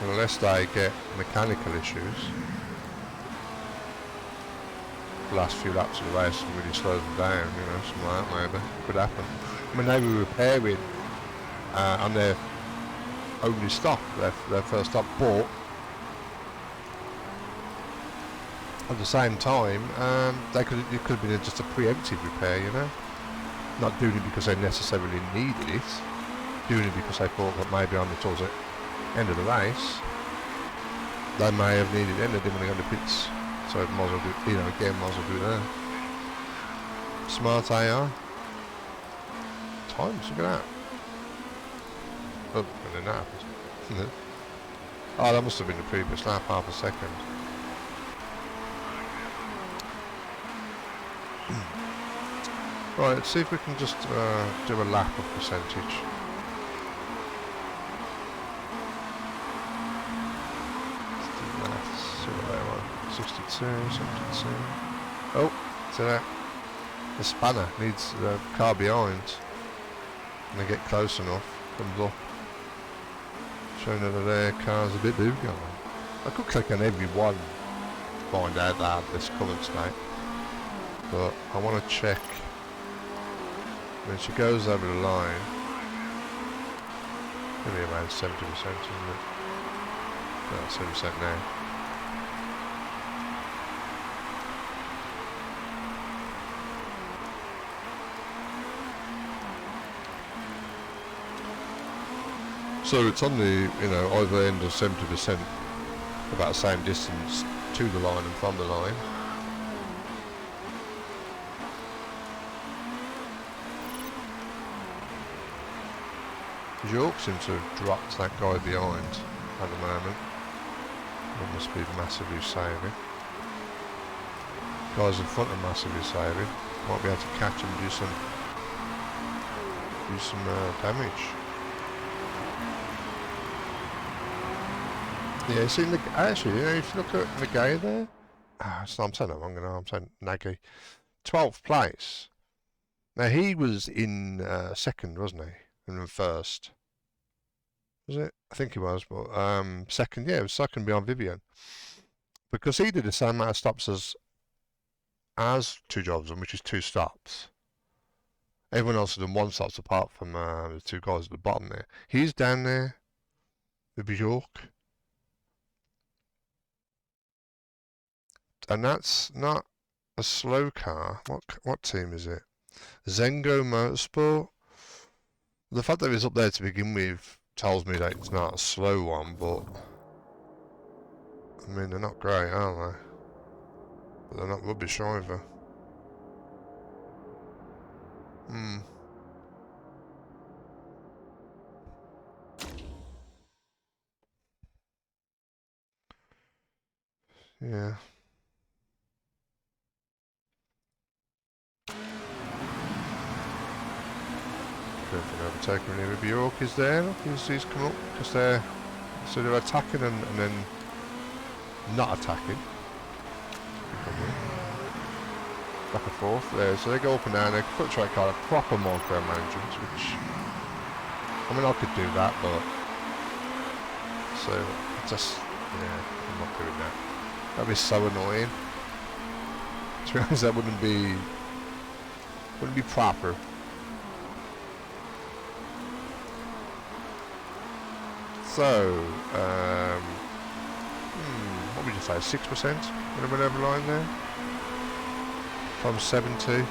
Speaker 1: Unless they get mechanical issues, the last few laps of the race really slows them down, you know, something like that maybe. Could happen. I mean, they were repairing on their only stop, their first stop, but at the same time, it could have been just a preemptive repair, you know. Not doing it because they necessarily needed it, doing it because they thought that maybe towards the end of the race, they may have needed it and they didn't want to go to pits. So it might as well do, you know, again, might as well do that. Smart AI. Times, look at that. Oh, and then that happened. Oh, that must have been the previous lap, half a second. Right, let's see if we can just do a lap of percentage. Let's see what they want. 62, 72. Oh, see that? The spanner needs the car behind. And they get close enough, comes up. Showing that their car's a bit big on. I could click on every one to find out that this current state. But I want to check when she goes over the line. Maybe around 70%, isn't it? No, 70% now. So it's on the, you know, either end of 70%, about the same distance to the line and from the line. York seems to have dropped that guy behind at the moment. It must be massively saving. Guys in front are massively saving. Might be able to catch him and do some damage. Yeah, see, actually, you know, if you look at the guy there, I'm saying that wrong, I'm saying Nagy. 12th place. Now, he was in second, wasn't he? And then first. Was it? I think he was, but second, yeah, it was second behind Vivian. Because he did the same amount of stops as two Jobson, which is 2 stops. Everyone else has done 1 stop apart from the 2 guys at the bottom there. He's down there with Bjork. And that's not a slow car. What team is it? Zengo Motorsport. The fact that it's up there to begin with tells me that it's not a slow one, but I mean, they're not great, are they? But they're not rubbish either. Yeah. Don't think they're overtaking any. Maybe York is there. Look, he's come up because they're attacking and then not attacking. Back and forth there, so they go up and down. They put track car, a proper micromanagement, which I mean I could do that, but so just yeah, I'm not doing that. That'd be so annoying. To be honest, that wouldn't be proper. So, what would you say, 6% when I went over the line there? From 70,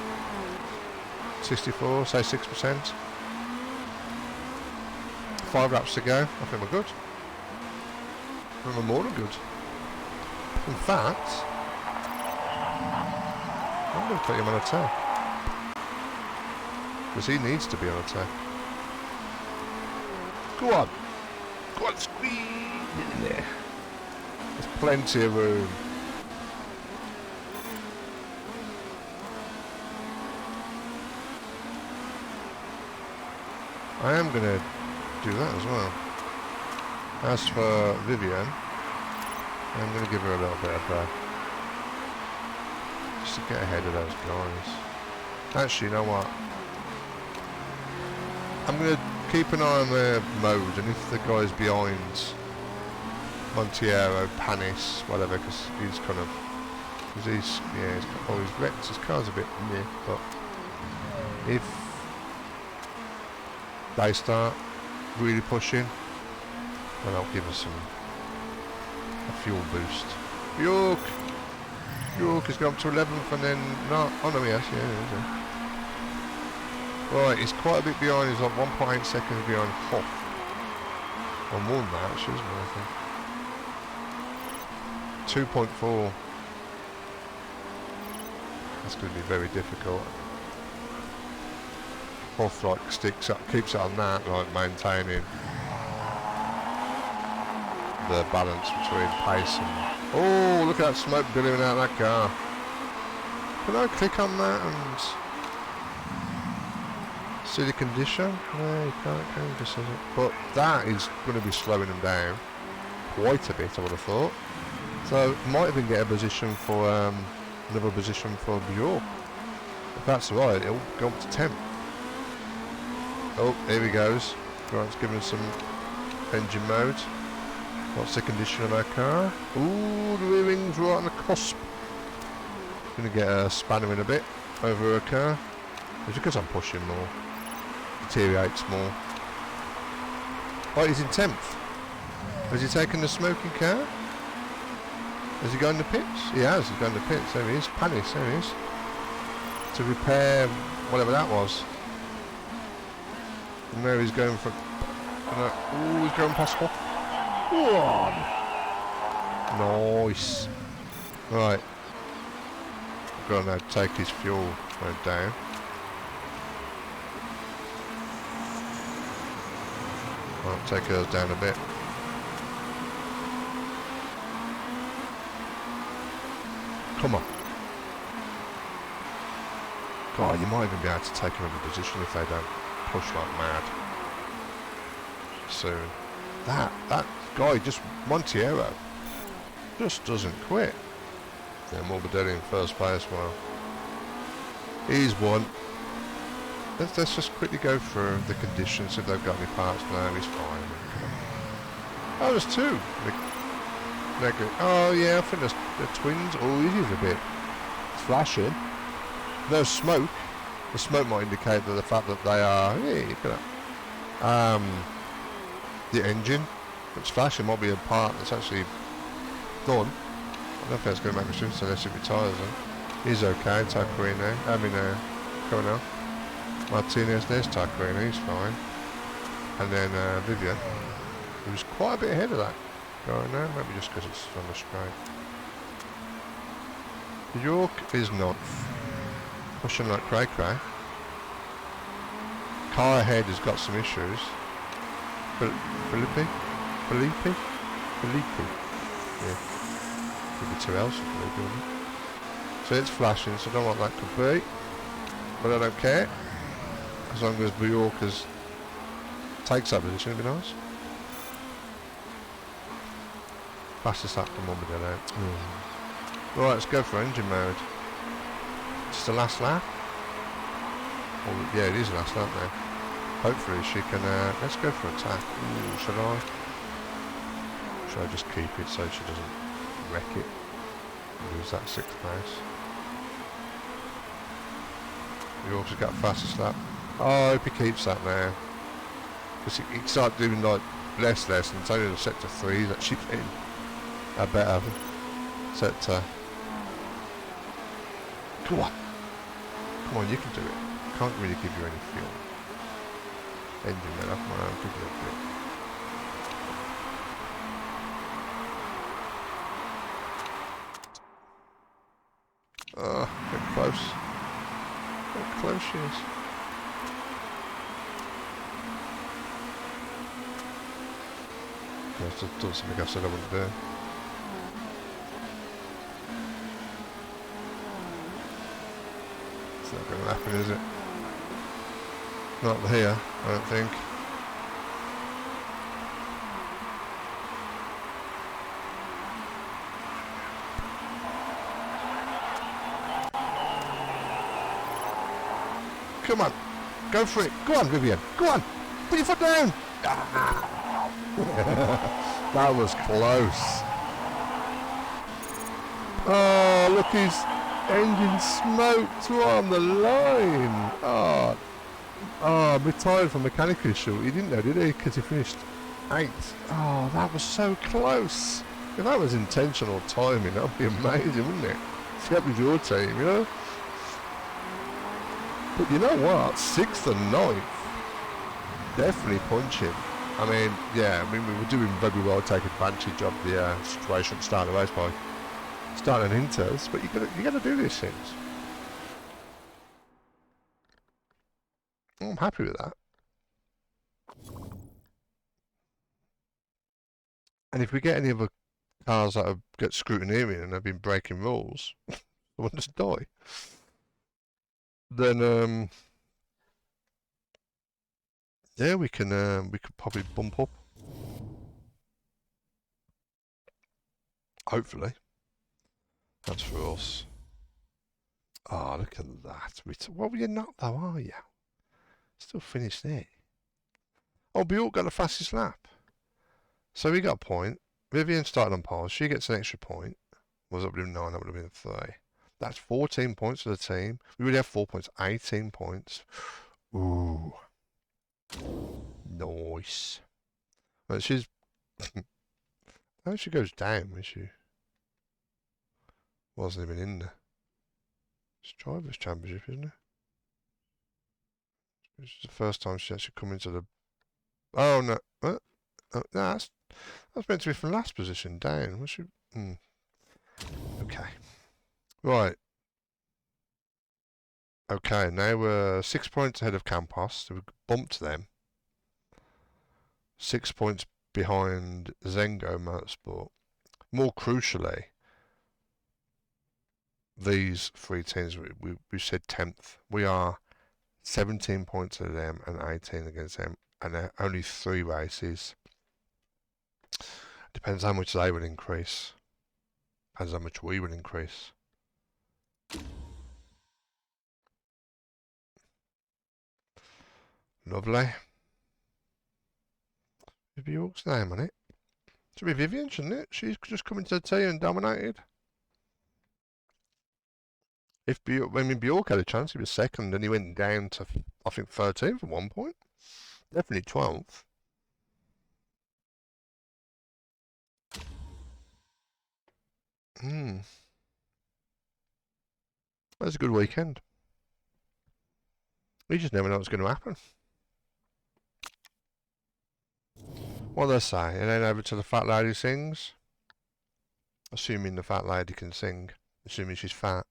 Speaker 1: 64, say 6%. 5 laps to go, I think we're good. I think we're more than good. In fact, I'm going to put him on attack. Because he needs to be on attack. Go on. Go on, squeeze in there. There's plenty of room. I am going to do that as well. As for Vivian, I'm going to give her a little bit of just to get ahead of those guys. Actually, you know what? I'm going to keep an eye on their mode, and if the guy's behind Montiero, Panis, whatever, because he's kind of, he's wrecked, his car's a bit meh, but if they start really pushing, then I'll give us a fuel boost. York has gone up to 11th and then not. Oh no, yes, yeah. Right, he's quite a bit behind. He's like 1.8 seconds behind Hoff. Or more than that, actually, isn't it, I think. 2.4. That's going to be very difficult. Hoff like keeps it on that, like maintaining the balance between pace and... Oh, look at that smoke billowing out of that car. Can I click on that and see the condition? No, you can't, can you? Just says it. But that is going to be slowing them down quite a bit, I would have thought. So might even get a position for another position for Bjork. If that's right, it'll go up to 10th. Oh, here he goes. Grant's giving us some engine mode. What's the condition of our car? Ooh, the rear wing's right on the cusp. Gonna get a spanner in a bit over her car. It's because I'm pushing more. Deteriorates more. Oh, he's in 10th. Has he taken the smoking car? Has he gone to pits? He has, he's gone to pits. There he is. Panis, there he is. To repair whatever that was. And now he's going for... Ooh, he's going past Hoff. Nice. Right. I've got to now take his fuel right down. I'll take hers down a bit. Come on. God, you might even be able to take another position if they don't push like mad soon. That guy, just Montiero, just doesn't quit. Yeah, Morbidelli in first place. Well, he's won. Let's just quickly go through the conditions if they've got any parts. No, he's fine. Oh, there's two. Oh yeah, I think there's the twins. Oh, he is a bit flashing. No smoke. The smoke might indicate that the fact that they are. Yeah, you can. The engine that's flashing might be a part that's actually done. I don't know if that's going to make a difference unless it retires them. He's okay, Taquino. Coming out. Martinez, there's Taquino, he's fine. And then Vivian, who's quite a bit ahead of that guy now, maybe just because it's on the straight. York is not pushing like cray-cray. Car ahead has got some issues. Felipe? Yeah. Could be two else, Felipe. So it's flashing, so I don't know what that could be. But I don't care. As long as Bjork takes that position, it'd be nice. Fastest lap from Morbidelli. Right, let's go for engine mode. It's the last lap. Oh, yeah, it is the last lap now. Hopefully she can, let's go for attack. Ooh, should I? Should I just keep it so she doesn't wreck it? Lose that 6th place. You also got fastest lap. Oh, I hope he keeps that now. Because he can start doing like less, and it's only the sector 3 that she's in. A better sector. Come on, you can do it. Can't really give you any fuel. Engine made up, come on, give you a bit. Oh, get close. How close she is. That's done something I said I wouldn't do. It's not going to happen, is it? Not here, I don't think. Come on. Go for it. Go on, Vivian. Go on. Put your foot down. Ah. That was close. Oh, look, his engine smoked on the line. Oh, retired from mechanical issue. He didn't know, did he? Because he finished 8th. Oh, that was so close. If that was intentional timing, that would be amazing, wouldn't it? See up with your team, you know? But you know what? 6th and 9th. Definitely punching. I mean, yeah, we were doing very well to take advantage of the situation at the start of the race by starting an inters, but you gotta do these things. I'm happy with that. And if we get any other cars that have got scrutineering and have been breaking rules, I want to die. Then yeah, we could probably bump up. Hopefully. That's for us. Oh, look at that. Well, you're not though, are you? Still finished there. Oh, Bjork got the fastest lap. So we got a point. Vivian started on pole. She gets an extra point. Was up to 9, that would have been 3. That's 14 points for the team. We would have 4 points, 18 points. Ooh. Nice. Well, she's... oh, she goes down, when she... wasn't even in there. It's Drivers' Championship, isn't it? This is the first time she actually come into the... oh, no. Oh, no, that's meant to be from last position down. Was she... Okay. Right. Okay, now we're 6 points ahead of Campos. So we bumped them. 6 points behind Zengo Motorsport. More crucially, these 3 teams, we said 10th. We are 17 points of them and 18 against them, and only 3 races. Depends how much they will increase. Depends how much we will increase. Lovely. Should be York's name on it. Should be Vivian, shouldn't it? She's just come into the team and dominated. If Bjork had a chance, he was second, and he went down to, I think, 13th at one point. Definitely 12th. That's a good weekend. We just never know what's going to happen. What do they say? And then over to the fat lady who sings. Assuming the fat lady can sing. Assuming she's fat.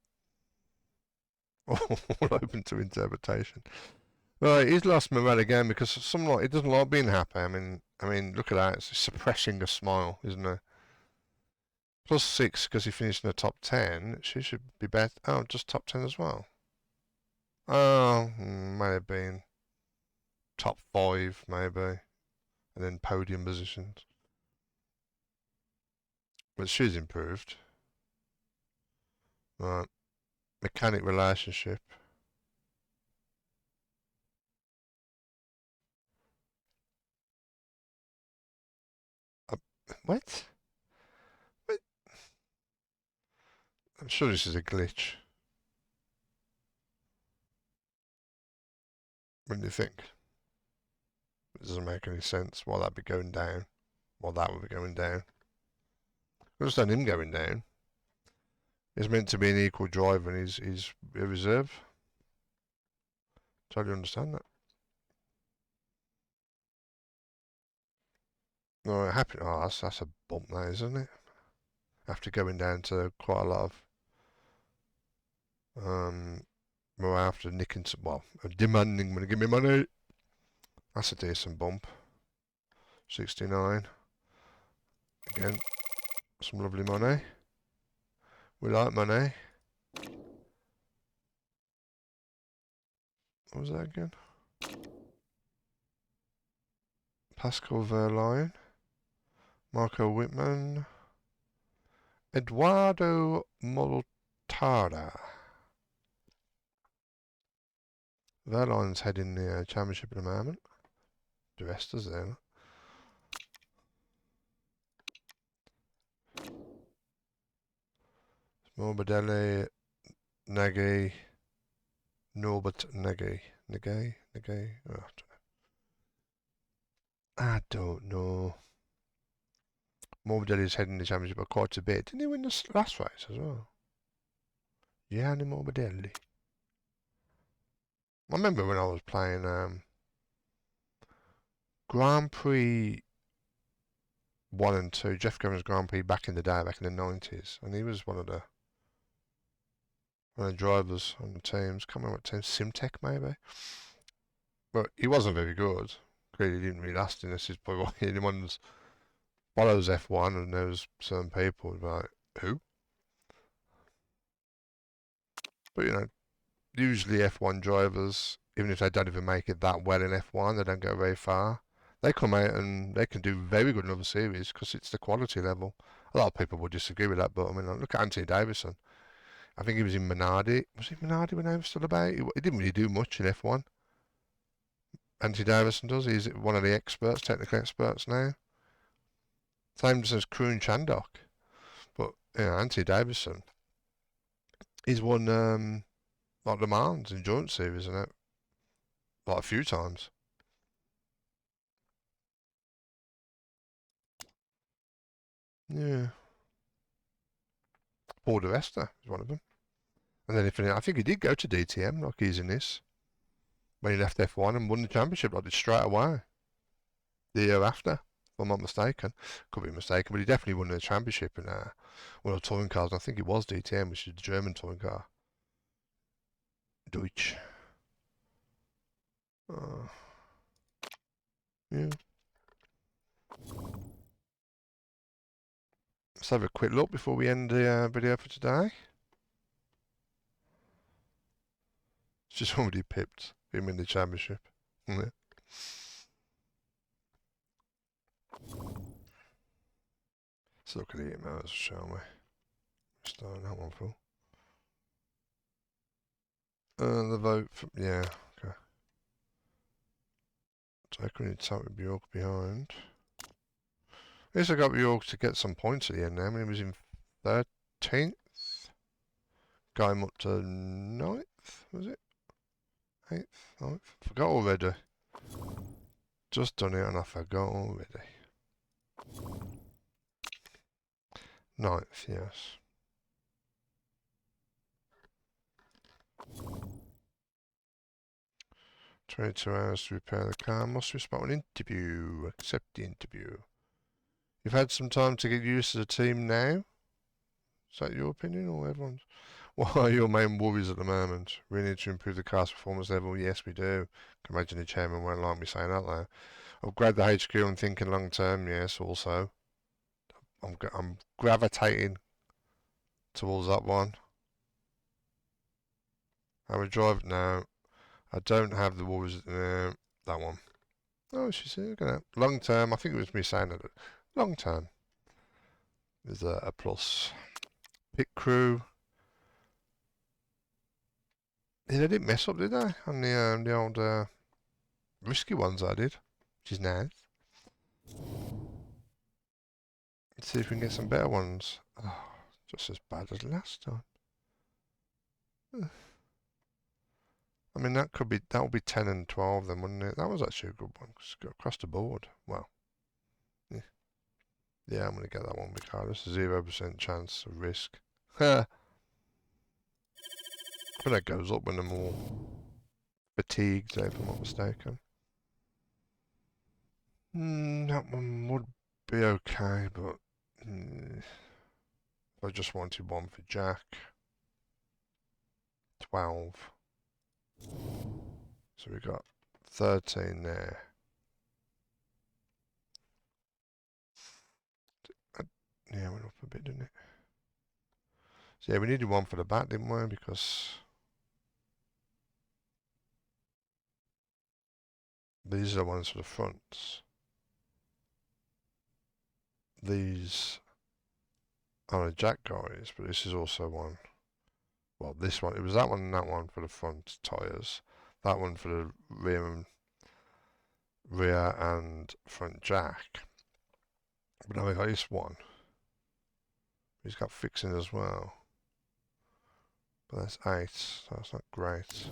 Speaker 1: All open to interpretation. Right, he's lost morale again because it doesn't like being happy. I mean, look at that. It's suppressing a smile, isn't it? +6 because he finished in the top 10. She should be better. Oh, just top 10 as well. Oh, may have been top 5, maybe. And then podium positions. But she's improved. Right. Mechanic relationship. What? What? I'm sure this is a glitch. What do you think? It doesn't make any sense why that'd be going down. Why that would be going down. I understand him going down. He's meant to be an equal driver and he's a reserve. Totally understand that. Alright, happy. Oh, that's a bump there, isn't it? After going down to quite a lot of more after nicking some, well, demanding money, give me money. That's a decent bump. 69. Again, some lovely money. We like money. What was that again? Pascal Verline. Marco Whitman. Eduardo Moltada. Verline's heading the championship at the moment. The rest is there. Morbidelli, Nagy, Norbert Nagy. Nagy? Oh, I don't know. Morbidelli's heading the championship by quite a bit. Didn't he win the last race as well? Gianni Morbidelli. I remember when I was playing Grand Prix 1 and 2, Jeff Governor's Grand Prix back in the day, back in the 90s, and he was one of the drivers on the teams. Can't remember what team, Simtech maybe. But he wasn't very good. Clearly, he didn't really last in this. He's probably why anyone follows F1 and knows certain people like who. But you know, usually F1 drivers, even if they don't even make it that well in F1, they don't go very far. They come out and they can do very good in other series because it's the quality level. A lot of people will disagree with that, but I mean, look at Anthony Davidson. I think he was in Minardi. Was he Minardi when I was still about? He didn't really do much in F1. Anthony Davidson does. He's one of the experts, technical experts now. Same as Kroon Chandok. But yeah, Anthony Davidson, he's won like Le Mans endurance series and that like a few times. Yeah. Paul de Resta is one of them. And then I think he did go to DTM like he's in this when he left F1 and won the championship like straight away the year after, if I'm not mistaken. Could be mistaken, but he definitely won the championship in one of the touring cars. And I think it was DTM, which is the German touring car. Deutsch. Yeah. Let's have a quick look before we end the video for today. It's just already pipped him in the championship. Yeah. Let's look at the emails, shall we? Start that one for. The vote for, yeah, okay. So I couldn't tap with Bjork behind. At least I got Bjork to get some points at the end now. I mean, he was in 13th. Got him up to 9th, was it? 8th, 9th? Forgot already. Just done it and I forgot already. 9th, yes. "22 hours to repair the car. Must respond an interview. Accept the interview. You've had some time to get used to the team now? Is that your opinion or everyone's? What are your main worries at the moment? We need to improve the car's performance level. Yes, we do. Can imagine the chairman won't like me saying that though. Upgrade the HQ and thinking long term. Yes, also. I'm gravitating towards that one. I would drive now. I don't have the worries. That one. Oh, she's gonna long term. I think it was me saying that. Long term is a plus. Pit crew. Yeah, they didn't mess up, did they? On the old risky ones I did, which is nice. Let's see if we can get some better ones. Oh, just as bad as last time. I mean, that would be 10 and 12 then, wouldn't it? That was actually a good one. Across the board. Well, yeah, yeah, I'm gonna get that one regardless. 0% chance of risk. But that goes up when they're more fatigued, if I'm not mistaken. That one would be okay, but if I just wanted one for Jack. 12. So we got 13 there. Yeah, went up a bit, didn't it? So yeah, we needed one for the back, didn't we? Because these are the ones for the fronts. These are the Jack guys, but this is also one. Well, this one, it was that one and that one for the front tyres. that one for the rear and front jack. But now we got this one. He's got fixing as well. But that's 8, so that's not great.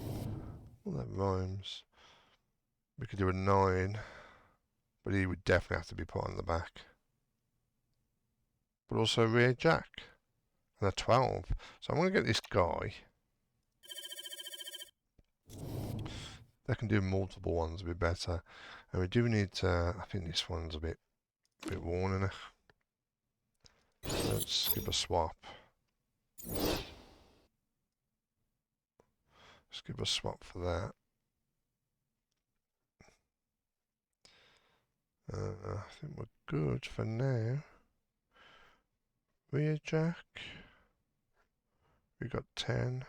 Speaker 1: Well, that rhymes. We could do a 9, but he would definitely have to be put on the back. But also rear jack. And a 12. So I'm going to get this guy. They can do multiple ones a bit better. And we do need to, I think this one's a bit worn enough. Let's give a swap. Let's give a swap for that. I think we're good for now. Rear jack. We got 10.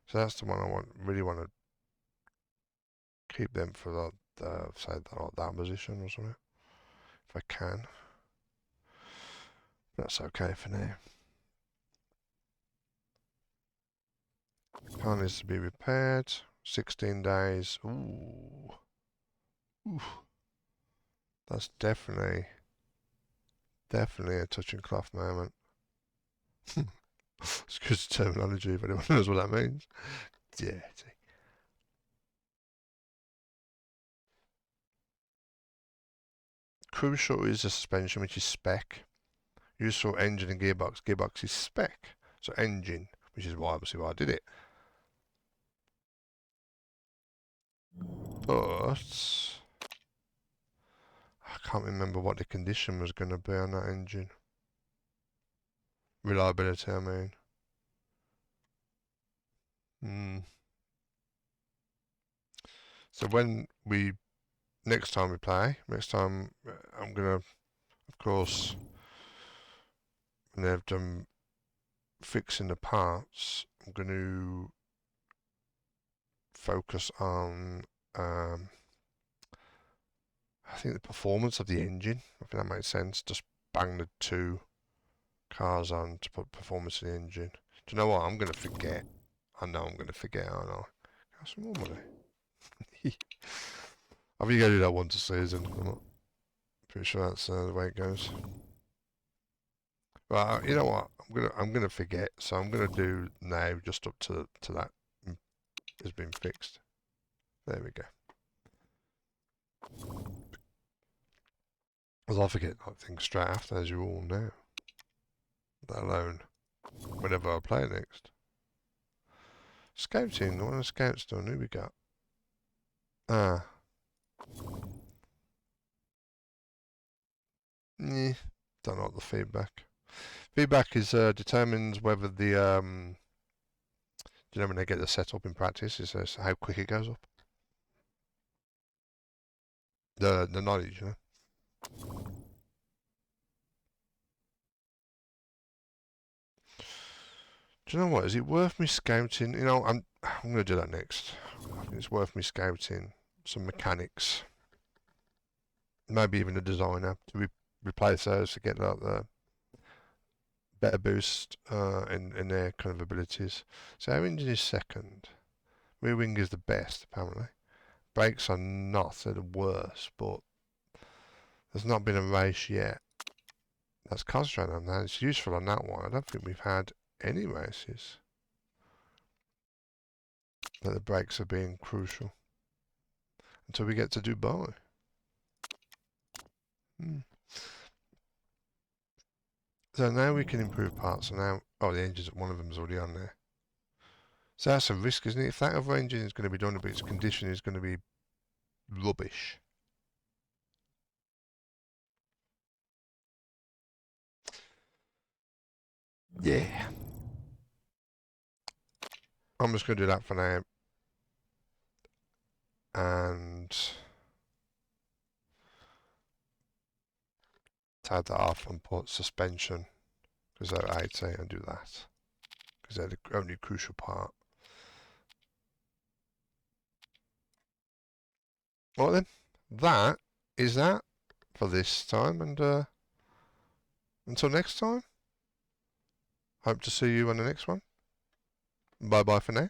Speaker 1: So that's the one I really want to keep them for say that position or something, if I can. That's okay for now. Car needs to be repaired. 16 days. Ooh. Ooh. That's definitely a touching cloth moment. Excuse the terminology if anyone knows what that means. Dirty. Crucial is the suspension, which is spec. Useful engine and gearbox. Gearbox is spec. So engine, which is why obviously why I did it. But I can't remember what the condition was going to be on that engine. Reliability, I mean. So next time we play, I'm going to, of course, when they've done fixing the parts, I'm going to focus on, I think the performance of the engine. I think that makes sense. Just bang the 2 cars on to put performance in the engine. Do you know what? I'm going to forget. I know I'm going to forget, aren't I? Got some more money. I think you got to do that once a season. I'm not pretty sure that's the way it goes. But you know what? I'm gonna forget. So I'm gonna do now just up to that has been fixed. There we go. Because I'll forget things straight after, as you all know. Let alone whenever I play next. Scouting. What are scouts done? Who we got? Ah. Don't like the feedback. Feedback is determines whether the you know when they get the setup in practice, it says how quick it goes up. The knowledge, you know. Do you know what? Is it worth me scouting? You know, I'm going to do that next. I think it's worth me scouting some mechanics, maybe even a designer to replace those to get like the better boost in their kind of abilities. So our engine is second. Rear wing is the best apparently. Brakes are not, they're the worst, but there's not been a race yet. That's concentrating on that. It's useful on that one. I don't think we've had any races that the brakes are being crucial until we get to Dubai. So now we can improve parts. So now, oh, the engine's one of them's already on there. So that's a risk, isn't it? If that other engine is going to be done, but its condition is going to be rubbish. Yeah. I'm just going to do that for now. And take that off and put suspension, because I'd say and do that, because they're the only crucial part. Well then, that is that for this time, and until next time, hope to see you on the next one. Bye bye for now.